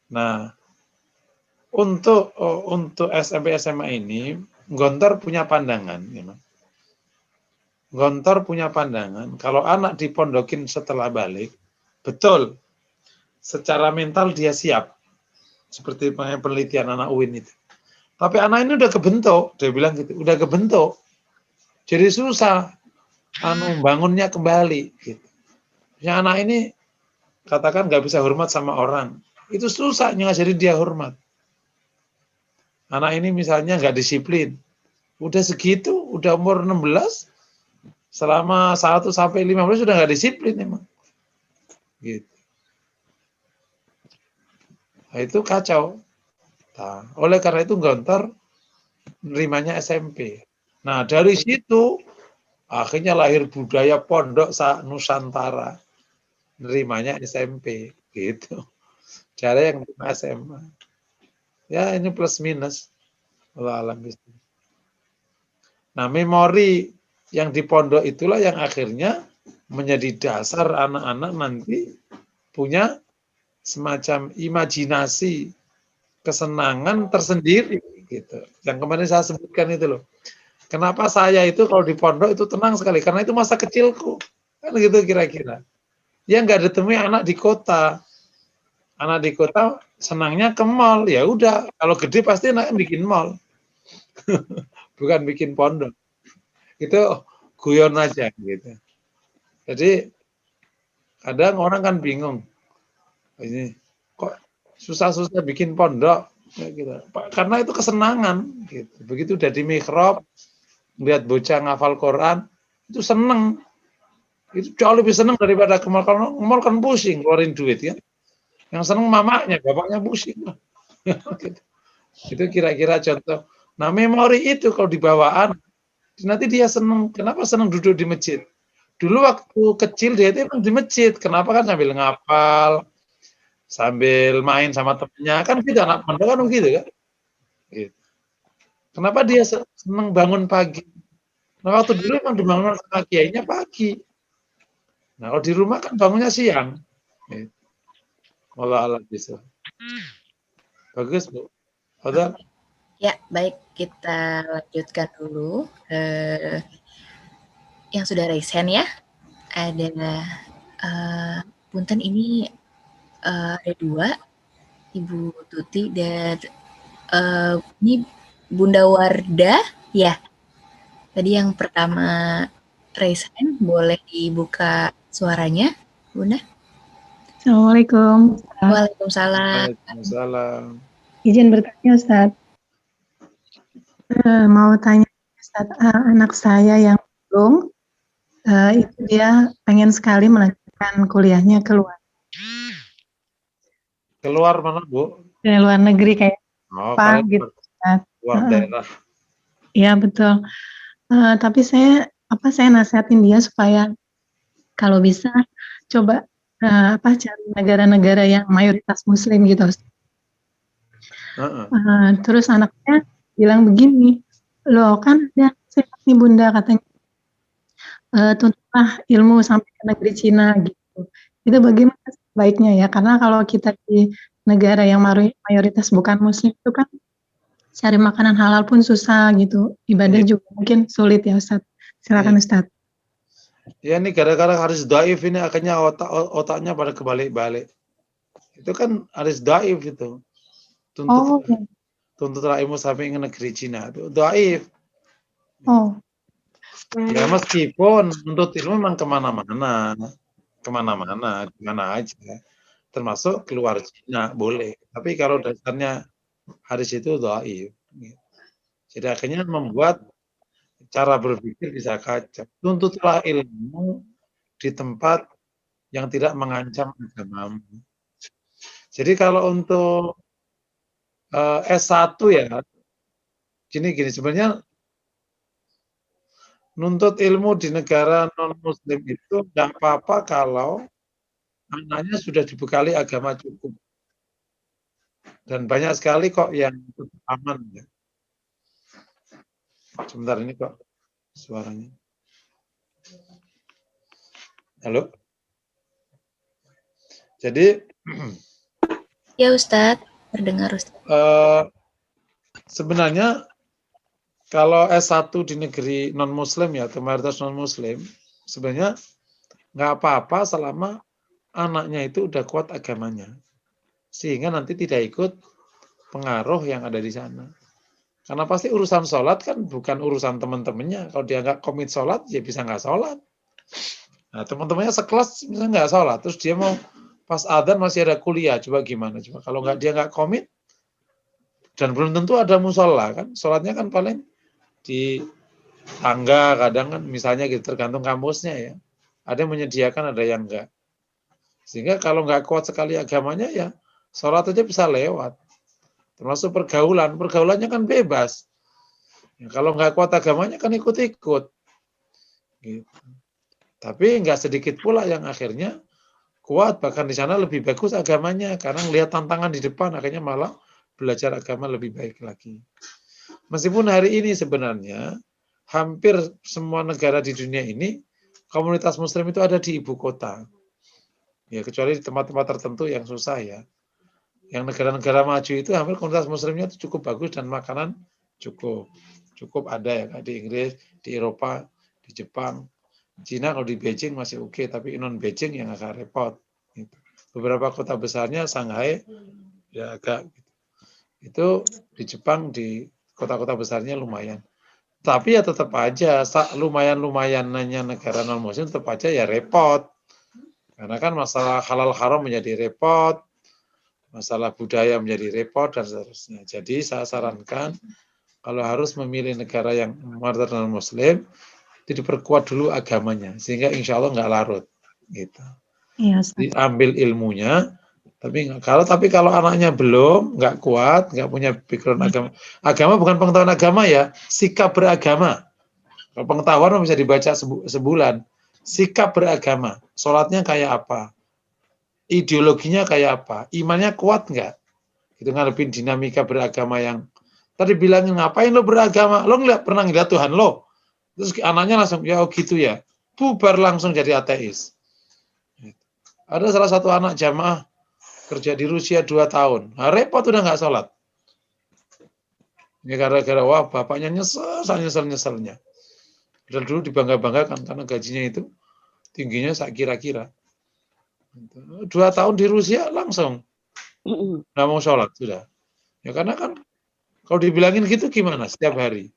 Nah, untuk SMP SMA ini, Gontor punya pandangan. Gontor punya pandangan, kalau anak dipondokin setelah balik, betul, secara mental dia siap. Seperti penelitian anak UIN itu. Tapi anak ini udah kebentuk, dia bilang gitu, udah kebentuk. Jadi susah bangunnya kembali. Gitu. Yang anak ini katakan nggak bisa hormat sama orang, itu susah ngajarin dia hormat. Anak ini misalnya nggak disiplin, udah segitu, udah umur 16, selama 1 sampai 15 sudah nggak disiplin emang. Gitu. Nah, itu kacau. Nah, oleh karena itu Gontor nerimanya SMP. Nah, dari situ akhirnya lahir budaya pondok Nusantara. Nerimanya SMP gitu. Cara yang terima SMA. Ya ini plus minus. Allah alam. Nah memori yang di pondok itulah yang akhirnya menjadi dasar anak-anak nanti punya semacam imajinasi kesenangan tersendiri gitu. Yang kemarin saya sebutkan itu loh. Kenapa saya itu kalau di pondok itu tenang sekali karena itu masa kecilku. Kan gitu kira-kira. Ya nggak ditemui anak di kota. Anak di kota senangnya ke mall. Ya udah, kalau gede pasti anaknya bikin mall. Bukan bikin pondok. Itu guyon aja gitu. Jadi kadang orang kan bingung. Ini kok susah-susah bikin pondok gitu. Karena itu kesenangan gitu. Begitu udah di mihrab, lihat bocah ngafal Quran, itu seneng. Itu jauh lebih seneng daripada ke mall. Kalau mall kan pusing keluarin duit ya. Yang seneng mamanya, bapaknya pusing. Gitu. Itu kira-kira contoh. Nah memori itu kalau dibawaan, nanti dia seneng. Kenapa seneng duduk di masjid? Dulu waktu kecil dia itu emang di masjid. Kenapa kan sambil ngapal, sambil main sama temennya. Kan gitu anak pondok kan begitu kan. Gitu. Kenapa dia senang bangun pagi? Nah, waktu dulu emang dibangun sama kiainya pagi. Nah, kalau di rumah kan bangunnya siang. Allah Allah bisa. Bagus, Bu. Padahal Ya, baik, kita lanjutkan dulu. Yang sudah raise hand ya. Ada punten ini ada dua, Ibu Tuti dan ini Bunda Wardah ya. Tadi yang pertama raise hand, boleh dibuka suaranya, Bunda? Assalamualaikum. Waalaikumsalam. Waalaikumsalam. Izin bertanya, Ustaz. Mau tanya, Ustaz, anak saya yang belum, itu dia pengen sekali melanjutkan kuliahnya keluar. Keluar mana, Bu? Ke luar negeri kayak apa gitu, Ustaz. Luar daerah. Iya, betul. Tapi saya nasihatin dia supaya kalau bisa coba cari negara-negara yang mayoritas Muslim gitu, Ustaz. Terus anaknya bilang begini, loh kan ada sehat nih Bunda katanya, tuntutlah ilmu sampai ke negeri Cina gitu. Itu bagaimana baiknya ya? Karena kalau kita di negara yang mayoritas bukan Muslim itu kan cari makanan halal pun susah gitu. Ibadah juga mungkin sulit ya Ustaz. Silakan Ustaz. Ya ini gara-gara Haris Daif ini akhirnya otaknya pada kebalik-balik. Itu kan Haris Daif itu. Tuntutlah ilmu sampai ke negeri Cina. Itu Daif. Ya meskipun menuntut ilmu memang kemana-mana, kemana aja. Termasuk keluar Cina, boleh. Tapi kalau dasarnya Haris itu Daif. Jadi akhirnya membuat cara berpikir bisa kacau. Tuntutlah ilmu di tempat yang tidak mengancam agamamu. Jadi kalau untuk S1 ya, gini sebenarnya nuntut ilmu di negara non-muslim itu nggak apa-apa kalau anaknya sudah dibekali agama cukup. Dan banyak sekali kok yang aman ya. Sebentar ini kok suaranya. Halo? Jadi ya Ustadz, terdengar Ustadz. Sebenarnya kalau S1 di negeri non-muslim ya, atau mayoritas non-muslim, sebenarnya nggak apa-apa selama anaknya itu udah kuat agamanya. Sehingga nanti tidak ikut pengaruh yang ada di sana. Karena pasti urusan sholat kan bukan urusan teman-temannya. Kalau dia nggak komit sholat, ya bisa nggak sholat. Nah, teman-temannya sekelas bisa nggak sholat. Terus dia mau pas adzan masih ada kuliah. Coba gimana? Coba kalau dia nggak komit, dan belum tentu ada musola kan. Sholatnya kan paling di tangga, kadang kan misalnya gitu, tergantung kampusnya ya. Ada yang menyediakan, ada yang enggak. Sehingga kalau nggak kuat sekali agamanya ya, sholat aja bisa lewat. Termasuk pergaulannya kan bebas. Ya, kalau nggak kuat agamanya kan ikut-ikut. Gitu. Tapi nggak sedikit pula yang akhirnya kuat, bahkan di sana lebih bagus agamanya, karena melihat tantangan di depan, akhirnya malah belajar agama lebih baik lagi. Meskipun hari ini sebenarnya hampir semua negara di dunia ini komunitas muslim itu ada di ibu kota. Ya kecuali di tempat-tempat tertentu yang susah ya. Yang negara-negara maju itu hampir komunitas muslimnya itu cukup bagus dan makanan cukup ada ya, kayak di Inggris, di Eropa, di Jepang, Cina kalau di Beijing masih oke, tapi non Beijing yang agak repot. Gitu. Beberapa kota besarnya Shanghai ya agak gitu. Itu di Jepang di kota-kota besarnya lumayan. Tapi ya tetap aja lumayan-lumayannya negara non muslim tetap aja ya repot. Karena kan masalah halal haram menjadi repot, masalah budaya menjadi repot dan seterusnya. Jadi saya sarankan kalau harus memilih negara yang mayoritas non muslim, itu diperkuat dulu agamanya sehingga insya Allah nggak larut. Gitu. Iya, diambil ilmunya, tapi kalau anaknya belum, nggak kuat, nggak punya background agama bukan pengetahuan agama ya, sikap beragama. Kalau pengetahuan bisa dibaca sebulan. Sikap beragama, sholatnya kayak apa, ideologinya kayak apa, imannya kuat nggak, itu ngadepin dinamika beragama yang Tadi bilangin ngapain lo beragama? Lo pernah ngeliat Tuhan lo? Terus anaknya langsung, ya oh gitu ya. Bubar langsung jadi ateis. Ada salah satu anak jamaah kerja di Rusia 2 tahun. Nah, repot udah nggak sholat. Ini gara-gara wah bapaknya nyeselnya. Dan dulu dibangga-banggakan karena gajinya itu tingginya sak kira-kira. 2 tahun di Rusia langsung nggak mau sholat sudah. Ya karena kan kalau dibilangin gitu gimana setiap hari?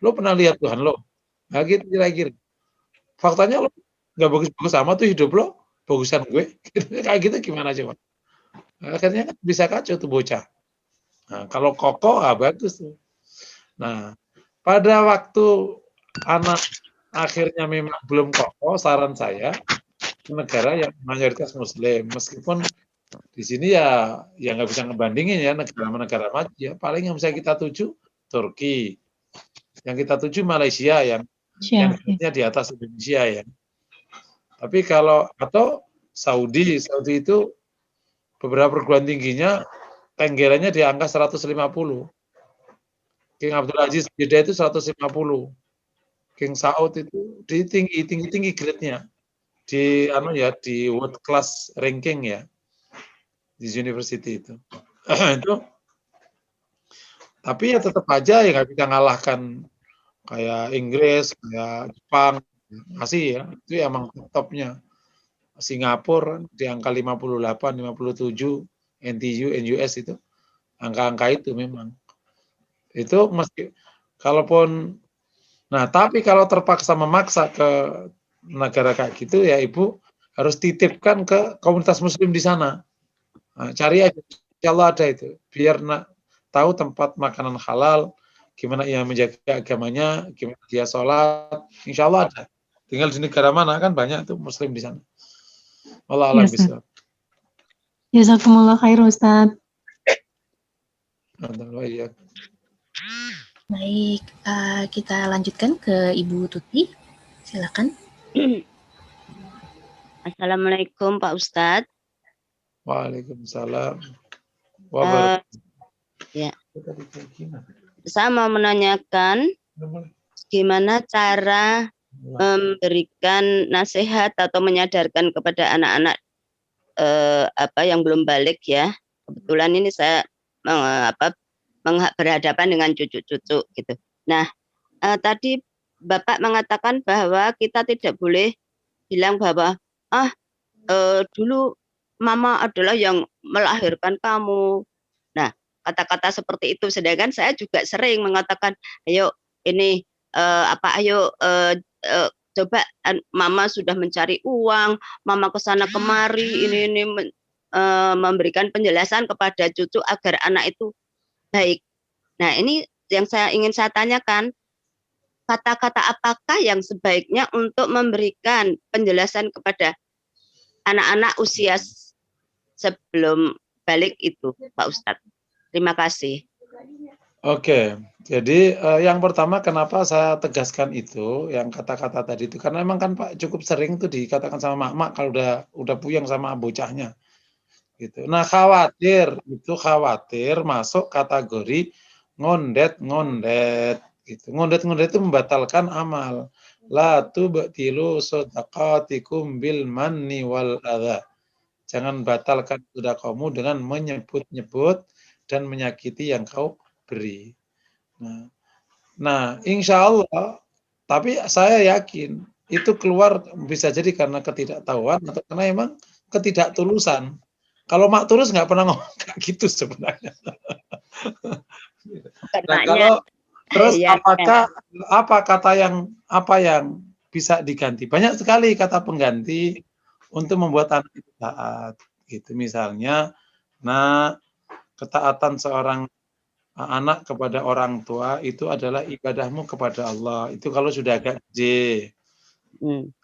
Lo pernah lihat Tuhan lo? Nah gitu kira-kira. Faktanya lo nggak bagus-bagus sama tuh hidup lo, bagusan gue. Kayak gitu gimana coba? Nah, akhirnya kan bisa kacau tuh bocah. Nah, kalau kokoh, bagus tuh. Nah, pada waktu anak akhirnya memang belum kokoh, saran saya negara yang mayoritas Muslim, meskipun di sini ya nggak bisa ngebandingin ya negara-negara maju ya. Paling yang bisa kita tuju Turki, yang kita tuju Malaysia yang di atas Indonesia ya. Tapi kalau atau Saudi itu beberapa perguruan tingginya tenggerannya di angka 150. King Abdul Aziz Jeddah itu 150. King Saud itu di tinggi grade-nya. Di di world class ranking ya. Di university itu. Itu tapi ya tetap aja ya nggak bisa ngalahkan kayak Inggris, kayak Jepang, masih ya. Itu ya emang topnya. Singapura di angka 58, 57, NTU, NUS itu. Angka-angka itu memang. Itu meski kalaupun nah, tapi kalau terpaksa memaksa ke negara kayak gitu ya Ibu harus titipkan ke komunitas muslim di sana. Nah, cari aja, insya Allah ada itu. Biar tahu tempat makanan halal, gimana ia menjaga agamanya, gimana dia sholat, insya Allah ada. Tinggal di negara mana kan banyak tuh muslim di sana. Allah alam bisa. Jazakumullah khair Ustaz. Baik, kita lanjutkan ke Ibu Tuti. Silakan. Assalamualaikum Pak Ustadz. Waalaikumsalam. Ya. Saya mau menanyakan gimana cara memberikan nasihat atau menyadarkan kepada anak-anak yang belum balik ya. Kebetulan ini saya berhadapan dengan cucu-cucu gitu. Nah, tadi Bapak mengatakan bahwa kita tidak boleh bilang bahwa dulu mama adalah yang melahirkan kamu. Nah, kata-kata seperti itu. Sedangkan saya juga sering mengatakan, ayo ini coba mama sudah mencari uang, mama kesana kemari, ini memberikan penjelasan kepada cucu agar anak itu baik. Nah, ini yang ingin saya tanyakan, kata-kata apakah yang sebaiknya untuk memberikan penjelasan kepada anak-anak usia sebelum balik itu, Pak Ustadz? Terima kasih. Oke, jadi yang pertama kenapa saya tegaskan itu, yang kata-kata tadi itu, karena memang kan Pak cukup sering tuh dikatakan sama mak-mak kalau udah puyeng sama bocahnya. Gitu. Nah khawatir masuk kategori ngondet gitu. Ngondet itu membatalkan amal. La tubtilu shadaqatikum bil manni wal adha. Jangan batalkan sedekahmu dengan menyebut-nyebut dan menyakiti yang kau beri. Nah, insya Allah, tapi saya yakin itu keluar bisa jadi karena ketidaktahuan atau karena emang ketidaktulusan. Kalau mak tulus nggak pernah ngomong kayak gitu sebenarnya. Nah, kalau terus apa kata apa yang bisa diganti? Banyak sekali kata pengganti untuk membuat anak itu taat. Gitu misalnya, ketaatan seorang anak kepada orang tua itu adalah ibadahmu kepada Allah. Itu kalau sudah agak gede.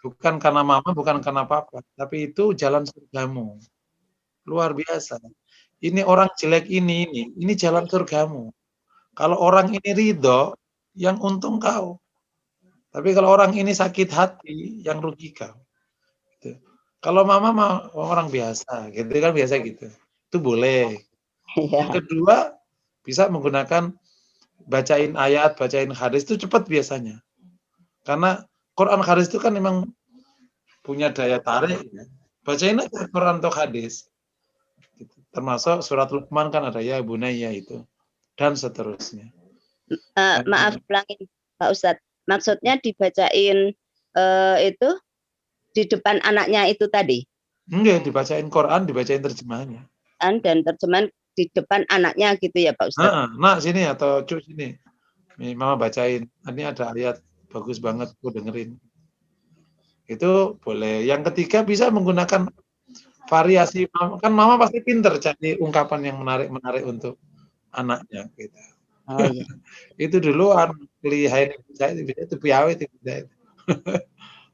Bukan karena mama, bukan karena papa, tapi itu jalan surgamu. Luar biasa. Ini orang jelek ini jalan surgamu. Kalau orang ini ridho, yang untung kau. Tapi kalau orang ini sakit hati, yang rugi kau. Gitu. Kalau mama mah orang biasa, gitu kan biasa gitu. Itu boleh. Yang kedua, bisa menggunakan bacain ayat, bacain hadis itu cepat biasanya. Karena Quran hadis itu kan memang punya daya tarik. Ya. Bacain aja Quran atau hadis. Gitu. Termasuk surat Luqman kan ada ya bunayya itu. Dan seterusnya. Maaf ulangin Pak Ustadz. Maksudnya dibacain itu di depan anaknya itu tadi? Enggak, dibacain Quran, dibacain terjemahannya. Dan terjemahan di depan anaknya gitu ya Pak Ustadz? Nah sini atau cu sini. Nih, Mama bacain. Ini ada ayat bagus banget, aku dengerin. Itu boleh. Yang ketiga bisa menggunakan variasi. Kan Mama pasti pinter cari ungkapan yang menarik untuk anaknya. Gitu. Oh iya. Itu duluan lihain itu piawe itu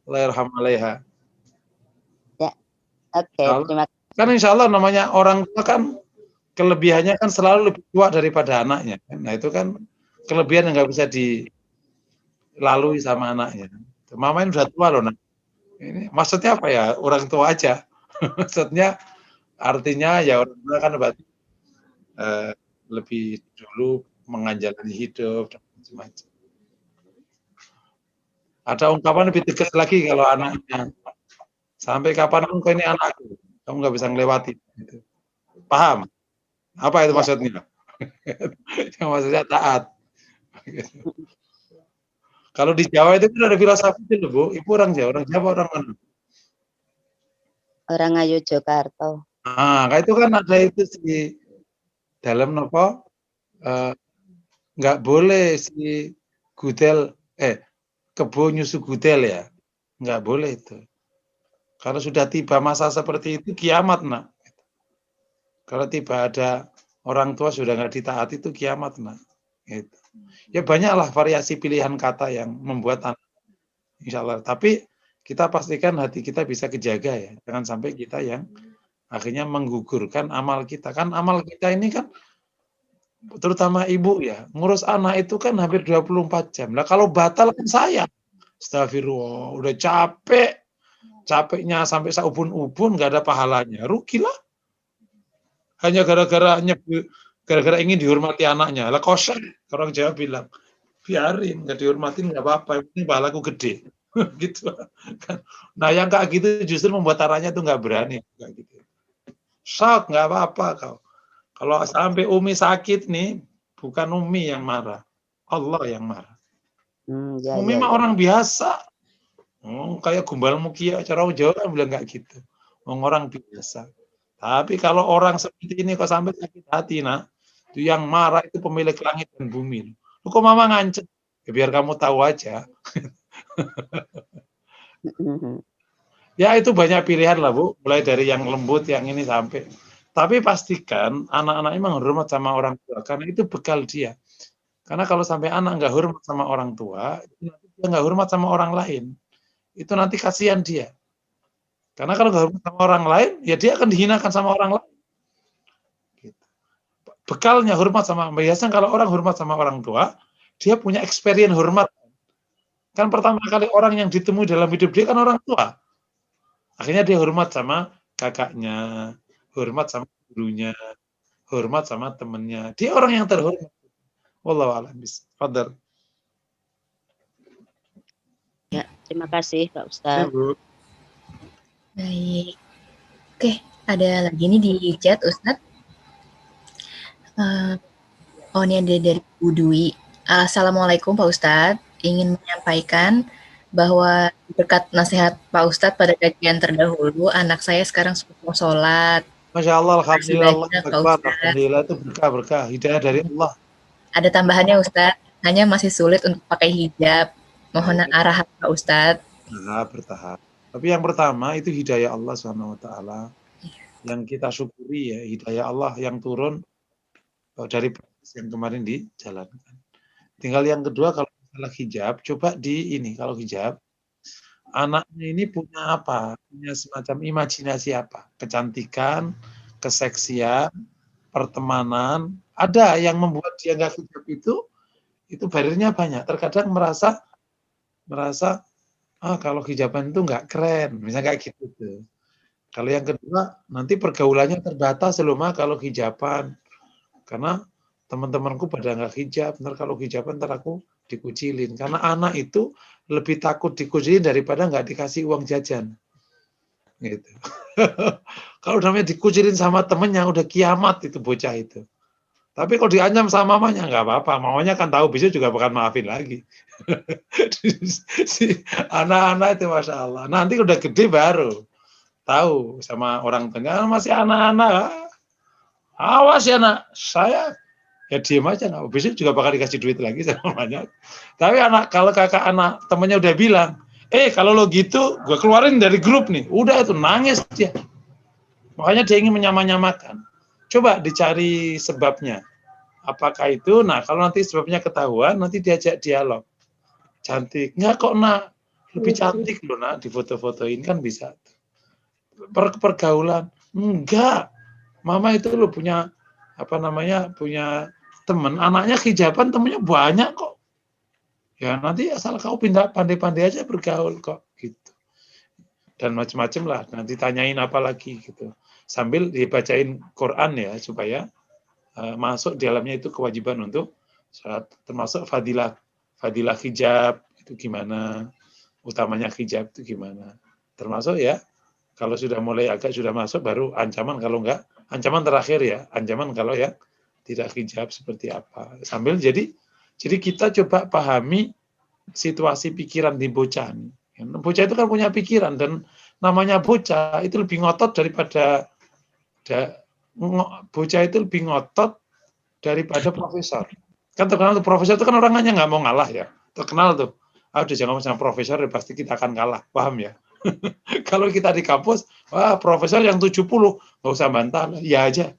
Allahyarham Ya. Oke, terima kasih. Kan insya Allah namanya orang tua kan kelebihannya kan selalu lebih tua daripada anaknya. Nah itu kan kelebihan yang nggak bisa dilalui sama anaknya. Mama ini udah tua loh. Nah. Ini maksudnya apa ya? Orang tua aja. Maksudnya artinya ya orang tua kan berarti lebih dulu menjalani hidup dan macam-macam. Ada ungkapan lebih tegas lagi kalau anaknya. Sampai kapanpun kau ini anakku, kamu nggak bisa ngelewati. Gitu. Paham? Apa itu maksudnya? Yang maksudnya taat. Kalau di Jawa itu kan ada filosofi itu, Bu. Ibu orang Jawa, orang mana? Orang Ngayogyakarta. Nah, kayak itu kan ada itu di dalam nopo nggak boleh si gudel kebo nyusu gudel ya, nggak boleh itu. Kalau sudah tiba masa seperti itu kiamat nak. Kalau tiba ada orang tua sudah nggak ditaati itu kiamat nak. Gitu. Ya banyaklah variasi pilihan kata yang membuat anak. Insya Allah. Tapi kita pastikan hati kita bisa kejaga ya. Jangan sampai kita yang akhirnya menggugurkan amal kita. Kan amal kita ini kan terutama ibu ya. Ngurus anak itu kan hampir 24 jam. Lah kalau batal kan sayang. Astagfirullah. Udah capek. Capeknya sampai saubun-ubun nggak ada pahalanya. Rugilah. Hanya gara-gara ingin dihormati anaknya. Lah kosan. Orang Jawa bilang. Biarin, nggak dihormatin nggak apa-apa. Ini pahalaku gede. Gitu. Nah yang kayak gitu justru membuat anaknya tuh nggak berani. Kayak gitu. Sok nggak apa-apa kau. Kalau sampai Umi sakit nih, bukan Umi yang marah, Allah yang marah. Umi mah orang biasa, kayak Gumbal Mukia, cara Jawa kan bilang nggak gitu, orang biasa. Tapi kalau orang seperti ini kok sampai sakit hati, nah, itu yang marah itu pemilik langit dan bumi. Lu kok Mama ngancet? Ya, biar kamu tahu aja. Ya itu banyak pilihan lah Bu, mulai dari yang lembut, yang ini sampai. Tapi pastikan anak-anak memang hormat sama orang tua, karena itu bekal dia. Karena kalau sampai anak nggak hormat sama orang tua, dia nggak hormat sama orang lain. Itu nanti kasihan dia. Karena kalau nggak hormat sama orang lain, ya dia akan dihinakan sama orang lain. Gitu. Bekalnya hormat sama, biasanya kalau orang hormat sama orang tua, dia punya experience hormat. Kan pertama kali orang yang ditemui dalam hidup dia kan orang tua. Akhirnya dia hormat sama kakaknya, hormat sama gurunya, hormat sama temannya. Dia orang yang terhormat. Wallahu a'lam bishawab. Fadhal. Ya, terima kasih Pak Ustadz. Baik. Oke, ada lagi nih di chat Ustadz. Ini ada dari Bu Dwi. Assalamualaikum Pak Ustadz. Ingin menyampaikan bahwa berkat nasihat Pak Ustadz pada kajian terdahulu, anak saya sekarang sudah sholat. Masya Allah, Alhamdulillah itu berkah, hidayah dari Allah. Ada tambahannya Ustadz, hanya masih sulit untuk pakai hijab. Mohon arahan Pak Ustadz. Nah, bertahap. Tapi yang pertama itu hidayah Allah SWT. Yang kita syukuri ya, hidayah Allah yang turun dari proses yang kemarin dijalankan. Tinggal yang kedua kalau masalah hijab, coba kalau hijab, anaknya ini punya apa? Punya semacam imajinasi apa? Kecantikan, keseksian, pertemanan. Ada yang membuat dia nggak hijab itu bariernya banyak. Terkadang merasa kalau hijaban itu nggak keren, misalnya kayak gitu tuh. Kalau yang kedua, nanti pergaulannya terbatas kalau hijaban. Karena teman-temanku pada nggak hijab, ntar kalau hijab ntar aku dikucilin. Karena anak itu lebih takut dikucilin daripada nggak dikasih uang jajan. Gitu. Kalau namanya dikucilin sama temennya, udah kiamat itu bocah itu. Tapi kalau diancam sama mamanya, nggak apa-apa. Mamanya kan tahu besok juga bukan maafin lagi. Si anak-anak itu Masya Allah. Nanti udah gede baru tahu sama orang tengah, masih anak-anak. Awas ya nak, saya ya diem aja, nggak besok juga bakal dikasih duit lagi sama mamanya. Tapi kalau kakak anak temennya udah bilang, kalau lo gitu, gue keluarin dari grup nih. Udah itu nangis dia. Makanya dia ingin menyamakan. Coba dicari sebabnya. Apakah itu? Nah, kalau nanti sebabnya ketahuan, nanti diajak dialog. Cantik. Enggak kok, nak. Lebih cantik loh, nak. Difoto-fotoin kan bisa. Pergaulan. Enggak. Mama itu lo punya, punya teman. Anaknya hijaban, temennya banyak kok. Ya, nanti asal kau pindah pandai-pandai aja bergaul kok. Gitu. Dan macam-macam lah. Nanti tanyain apa lagi gitu. Sambil dibacain Quran ya, supaya masuk di dalamnya itu kewajiban untuk sholat, termasuk fadilah hijab itu gimana, utamanya hijab itu gimana, termasuk ya kalau sudah mulai sudah masuk baru ancaman, kalau enggak ancaman terakhir ya, ancaman kalau ya tidak hijab seperti apa. Sambil jadi kita coba pahami situasi pikiran di bocah nih. Bocah itu kan punya pikiran, dan namanya bocah itu lebih ngotot daripada profesor. Kan terkenal tuh profesor itu kan orangnya nggak mau ngalah ya. Terkenal tuh. Udah jangan sama profesor, pasti kita akan kalah. Paham ya? Kalau kita di kampus, wah profesor yang 70, nggak usah bantah, ya aja.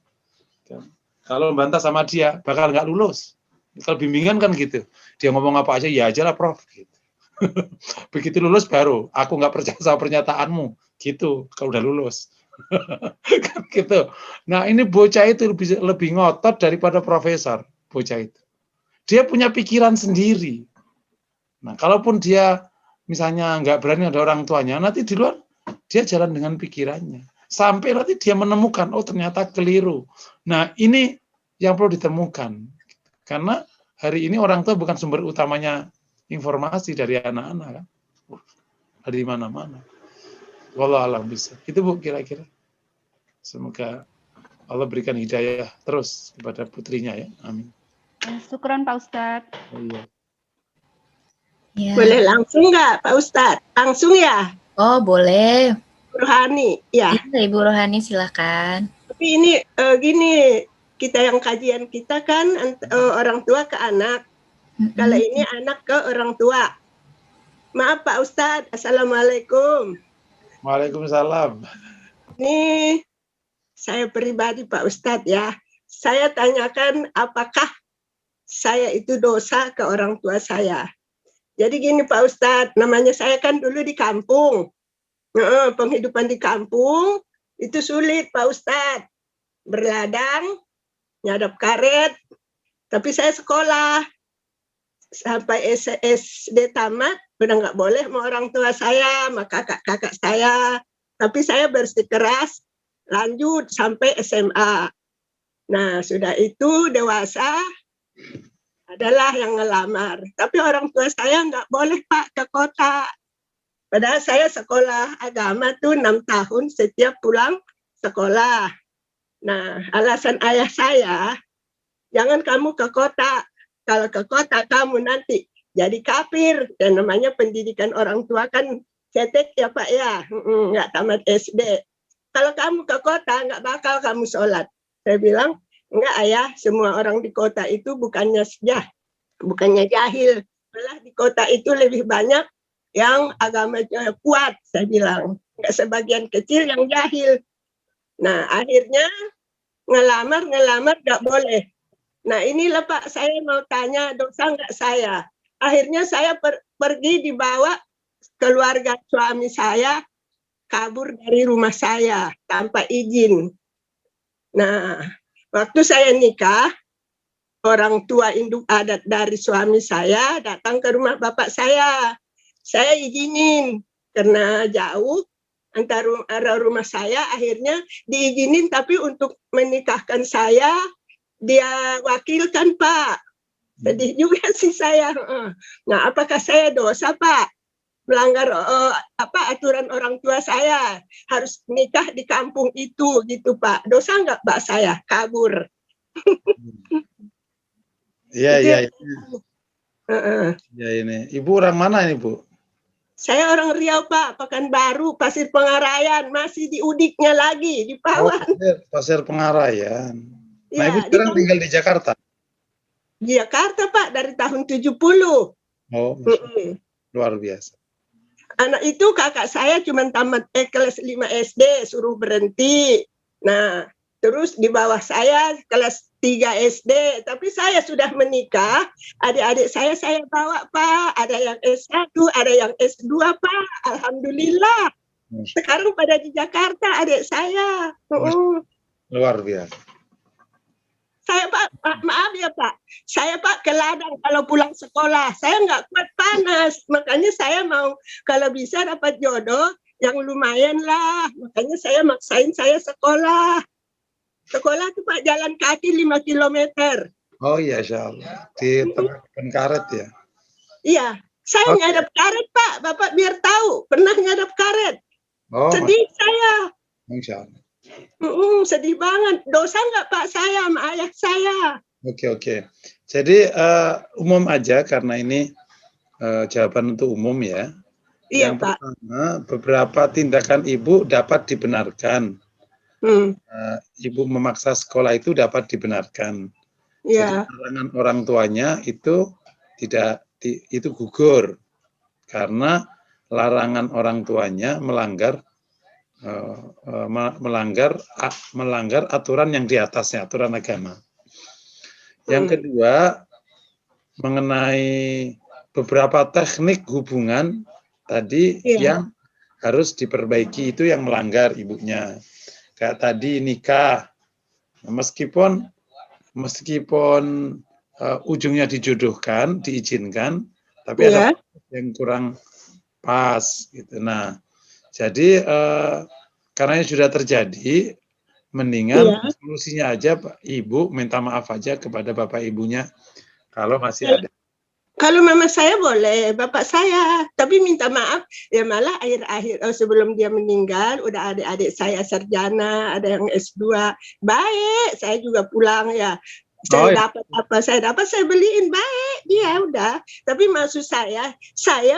Kalau bantah sama dia, bakal nggak lulus. Kalau bimbingan kan gitu. Dia ngomong apa aja, ya aja lah prof. Gitu. Begitu lulus baru, aku nggak percaya sama pernyataanmu. Gitu, kalau udah lulus. Kan gitu. Nah ini bocah itu lebih ngotot daripada profesor. Bocah itu dia punya pikiran sendiri. Nah kalaupun dia misalnya nggak berani ada orang tuanya, nanti di luar dia jalan dengan pikirannya sampai nanti dia menemukan, oh ternyata keliru. Nah ini yang perlu ditemukan, karena hari ini orang tua bukan sumber utamanya informasi dari anak-anak kan, dari mana-mana. Wallahu a'lam bishawab. Itu Bu kira-kira. Semoga Allah berikan hidayah terus kepada putrinya ya. Amin. Syukron Pak Ustadz. Oh, iya. Ya. Boleh langsung nggak Pak Ustadz? Langsung ya? Oh boleh. Rohani, ya. Iya Ibu Rohani silakan. Tapi ini gini, kita yang kajian kita kan orang tua ke anak. Kalau ini anak ke orang tua. Maaf Pak Ustadz, Assalamualaikum. Waalaikumsalam. Ini saya pribadi Pak Ustadz ya. Saya tanyakan apakah saya itu dosa ke orang tua saya. Jadi gini Pak Ustadz, namanya saya kan dulu di kampung. Penghidupan di kampung itu sulit Pak Ustadz. Berladang, nyadap karet, tapi saya sekolah. Sampai SD tamat, udah nggak boleh sama orang tua saya, sama kakak-kakak saya. Tapi saya bersikeras, lanjut sampai SMA. Nah, sudah itu dewasa, adalah yang ngelamar. Tapi orang tua saya nggak boleh Pak ke kota. Padahal saya sekolah agama tuh 6 tahun setiap pulang sekolah. Nah, alasan ayah saya, jangan kamu ke kota. Kalau ke kota kamu nanti jadi kafir. Dan namanya pendidikan orang tua kan cetek ya Pak ya, nggak tamat SD. Kalau kamu ke kota nggak bakal kamu sholat. Saya bilang, enggak ayah, semua orang di kota itu bukannya jahil. Malah di kota itu lebih banyak yang agamanya kuat, saya bilang. Enggak sebagian kecil yang jahil. Nah, akhirnya ngelamar nggak boleh. Nah, inilah Pak, saya mau tanya, dosa nggak saya? Akhirnya saya pergi dibawa keluarga suami saya kabur dari rumah saya tanpa izin. Nah, waktu saya nikah, orang tua induk adat dari suami saya datang ke rumah bapak saya. Saya izinin karena jauh antara rumah saya, akhirnya diizinin, tapi untuk menikahkan saya dia wakilkan, Pak. Sedih juga sih saya. Nah, apakah saya dosa, Pak? Melanggar aturan orang tua saya, harus nikah di kampung itu gitu, Pak. Dosa nggak, Pak, saya kabur? Iya, Itu iya. ya, Ini. Ibu orang mana ini, Bu? saya orang Riau, Pak, Pekanbaru, Pasir Pengarayan, masih di udiknya lagi, di Oh, Pawan. Pasir Pengarayan. Nah, Ya, Ibu sekarang tinggal di Jakarta? di Jakarta, Pak, dari tahun 70. Oh, luar biasa. Anak itu kakak saya cuma tamat kelas 5 SD, suruh berhenti. Nah, terus di bawah saya kelas 3 SD, tapi saya sudah menikah. Adik-adik saya bawa, Pak. Ada yang S1, ada yang S2, Pak. Alhamdulillah. Sekarang pada di Jakarta adik saya. Luar biasa. Saya, Pak, maaf ya, Pak. Saya, Pak, ke ladang kalau pulang sekolah. Saya nggak kuat panas. Makanya saya mau kalau bisa dapat jodoh yang lumayan lah. Makanya saya maksain saya sekolah. Sekolah tuh, Pak, jalan kaki 5 kilometer. Oh iya, Insya Allah. Di tengah kebun karet ya? Iya. Saya ngadap karet, Pak. Bapak biar tahu. Pernah ngadap karet. Oh, sedih saya. Insya Allah. Sedih banget. Dosa nggak, Pak, saya sama ayah saya? Oke. Jadi umum aja karena ini jawaban untuk umum ya. Iya, Yang Pak. pertama, beberapa tindakan ibu dapat dibenarkan. Ibu memaksa sekolah itu dapat dibenarkan. Iya. Jadi larangan orang tuanya itu itu gugur karena larangan orang tuanya melanggar aturan yang di atasnya, aturan agama. Yang kedua, mengenai beberapa teknik hubungan tadi yang harus diperbaiki itu yang melanggar ibunya. Kayak tadi nikah, meskipun ujungnya dijodohkan, diizinkan, tapi ada yang kurang pas gitu. Nah, jadi karena ini sudah terjadi, mendingan solusinya aja Pak Ibu minta maaf aja kepada bapak ibunya kalau masih ada. Kalau mama saya boleh, bapak saya, tapi minta maaf ya malah akhir-akhir sebelum dia meninggal udah adik-adik saya sarjana, ada yang S2, baik, saya juga pulang ya. Saya dapat apa saya beliin, baik dia udah. Tapi maksud saya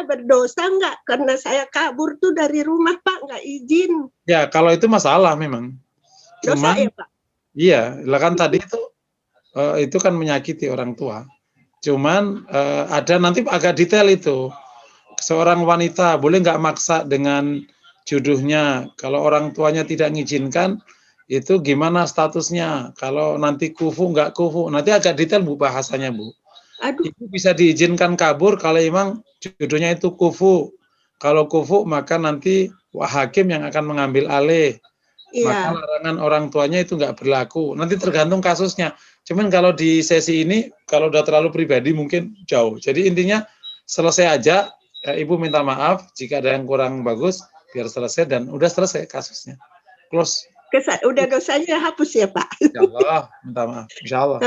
berdosa nggak karena saya kabur tuh dari rumah, Pak, nggak izin. Ya kalau itu masalah memang. Dosa ya, Pak. Iya, kan tadi itu kan menyakiti orang tua. Cuman ada nanti agak detail itu. Seorang wanita boleh nggak maksa dengan jodohnya. Kalau orang tuanya tidak mengizinkan, itu gimana statusnya? Kalau nanti kufu nggak kufu, nanti agak detail Bu bahasanya Bu. Ibu bisa diizinkan kabur kalau memang jodohnya itu kufu. Kalau kufu maka nanti hakim yang akan mengambil alih. Maka larangan orang tuanya itu nggak berlaku. Nanti tergantung kasusnya. Cuman kalau di sesi ini, kalau udah terlalu pribadi mungkin jauh. Jadi intinya selesai aja. Ibu minta maaf jika ada yang kurang bagus, biar selesai dan udah selesai kasusnya. Close. Udah dosanya hapus ya, Pak? Insya Allah, minta maaf. Insya Allah.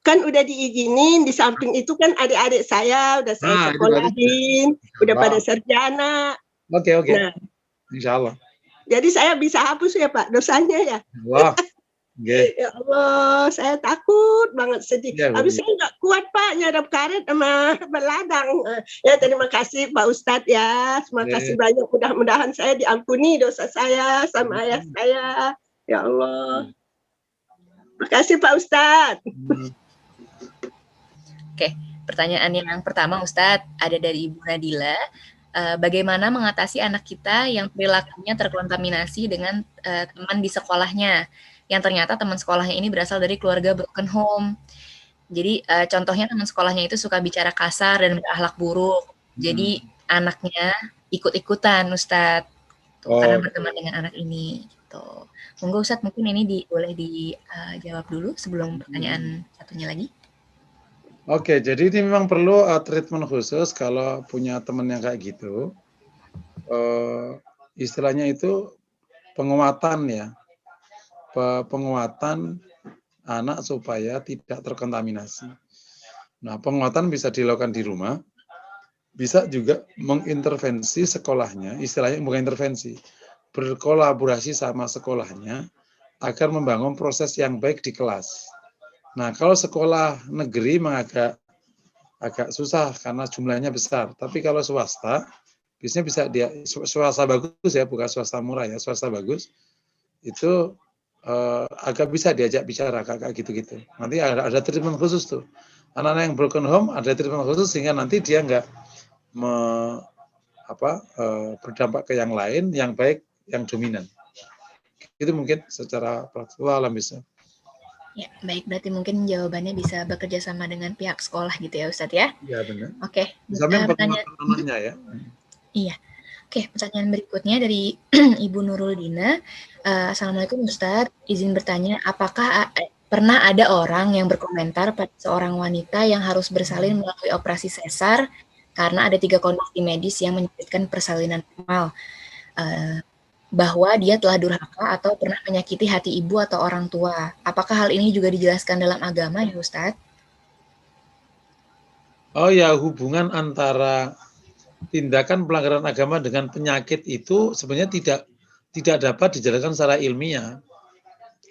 Kan udah diizinin, di samping itu kan adik-adik saya udah saya sekolahin, udah pada sarjana. Oke. Nah. Insya Allah. Jadi saya bisa hapus ya, Pak, dosanya ya? Wah. Ya Allah, saya takut banget, sedih. Habis saya nggak kuat, Pak, nyadap karet sama berladang. Ya, terima kasih Pak Ustadz ya. Terima kasih banyak. Mudah-mudahan saya diampuni dosa saya sama ayah saya. Ya Allah. Terima kasih Pak Ustadz. Oke, pertanyaan yang pertama Ustadz ada dari Ibu Nadila. Bagaimana mengatasi anak kita yang perilakunya terkontaminasi dengan teman di sekolahnya, yang ternyata teman sekolahnya ini berasal dari keluarga broken home. Jadi contohnya teman sekolahnya itu suka bicara kasar dan berakhlak buruk. Jadi anaknya ikut-ikutan Ustadz, karena berteman dengan anak ini. Gitu. Monggo Ustadz, mungkin ini boleh dijawab dulu sebelum pertanyaan satunya lagi. Oke, jadi ini memang perlu treatment khusus kalau punya teman yang kayak gitu. Istilahnya itu penguatan ya. Penguatan anak supaya tidak terkontaminasi. Nah, penguatan bisa dilakukan di rumah, bisa juga mengintervensi sekolahnya, istilahnya bukan intervensi, berkolaborasi sama sekolahnya agar membangun proses yang baik di kelas. Nah, kalau sekolah negeri memang agak susah karena jumlahnya besar. Tapi kalau swasta, biasanya bisa dia swasta bagus ya, bukan swasta murah ya, swasta bagus itu agak bisa diajak bicara kayak gitu-gitu. Nanti ada treatment khusus tuh. Anak-anak yang broken home ada treatment khusus sehingga nanti dia nggak berdampak ke yang lain, yang baik, yang dominan. Itu mungkin secara praktik alam bisa. Ya, baik. Berarti mungkin jawabannya bisa bekerja sama dengan pihak sekolah gitu ya, Ustadz ya? Iya, benar. Oke. Sampai Pertanyaan anaknya ya. Iya. Oke, pertanyaan berikutnya dari Ibu Nurul Dina. Assalamualaikum Ustadz, izin bertanya, apakah pernah ada orang yang berkomentar pada seorang wanita yang harus bersalin melalui operasi sesar karena ada 3 kondisi medis yang menyebutkan persalinan normal, bahwa dia telah durhaka atau pernah menyakiti hati ibu atau orang tua. Apakah hal ini juga dijelaskan dalam agama ya Ustadz? Oh ya, hubungan antara tindakan pelanggaran agama dengan penyakit itu sebenarnya tidak dapat dijelaskan secara ilmiah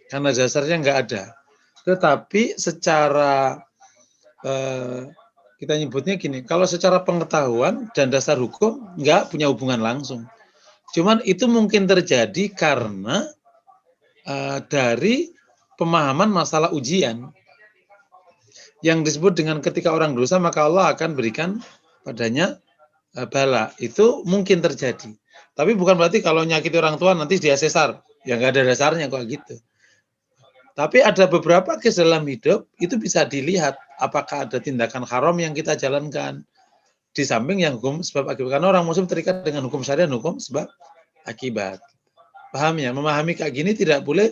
karena dasarnya nggak ada. Tetapi secara kita nyebutnya gini, kalau secara pengetahuan dan dasar hukum nggak punya hubungan langsung. Cuman itu mungkin terjadi karena dari pemahaman masalah ujian yang disebut dengan ketika orang dosa maka Allah akan berikan padanya bala. Itu mungkin terjadi. Tapi bukan berarti kalau nyakiti orang tua nanti dia sesar. Ya nggak ada dasarnya kok gitu. Tapi ada beberapa kes dalam hidup itu bisa dilihat apakah ada tindakan haram yang kita jalankan di samping yang hukum sebab akibat. Karena orang muslim terikat dengan hukum syariat, hukum sebab akibat. Paham ya? Memahami kayak gini tidak boleh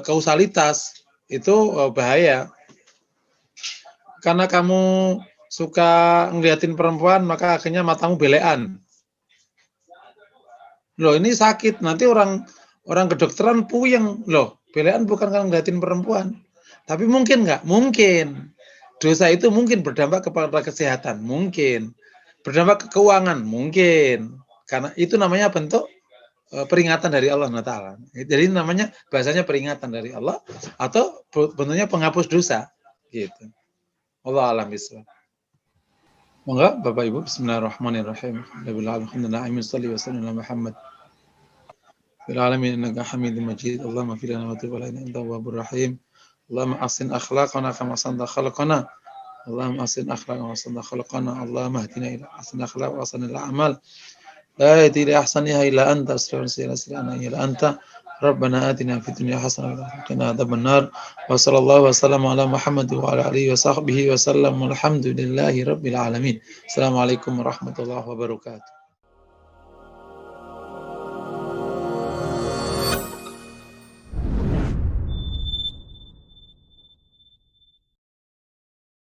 kausalitas. Itu bahaya. Karena kamu suka ngeliatin perempuan, maka akhirnya matamu belean. Loh, ini sakit. Nanti orang kedokteran puyeng. Loh, belean bukan karena ngeliatin perempuan. Tapi mungkin nggak? Mungkin. Dosa itu mungkin berdampak kepada kesehatan. Mungkin. Berdampak ke keuangan. Mungkin. Karena itu namanya bentuk peringatan dari Allah Ta'ala. Jadi namanya bahasanya peringatan dari Allah atau bentuknya penghapus dosa. Gitu. Allah alam bisawab. Monggo Bapak Ibu, bismillahirrahmanirrahim. Alhamdulillah, shalli wa sallim ala Muhammad. Fil alamin innaka Hamidum Majid. Allahumma fil lana wa tub alaina anta tawwabur rahim. Allahumma ahsin akhlaqana kama ahsanta khalqana. Allahumma ahsin akhlaqana kama ahsanta khalqana. Allahumma hdina ila ahsani akhlaq wa ahsanil a'mal. La yahdi ila ahsaniha illa anta, astaghfiruka illa anta. ربنا آتنا في الدنيا حسنة وقنا عذاب النار وصلى الله وسلم على محمد وعلى آله وصحبه وسلم والحمد لله رب العالمين. السلام عليكم ورحمة الله وبركاته.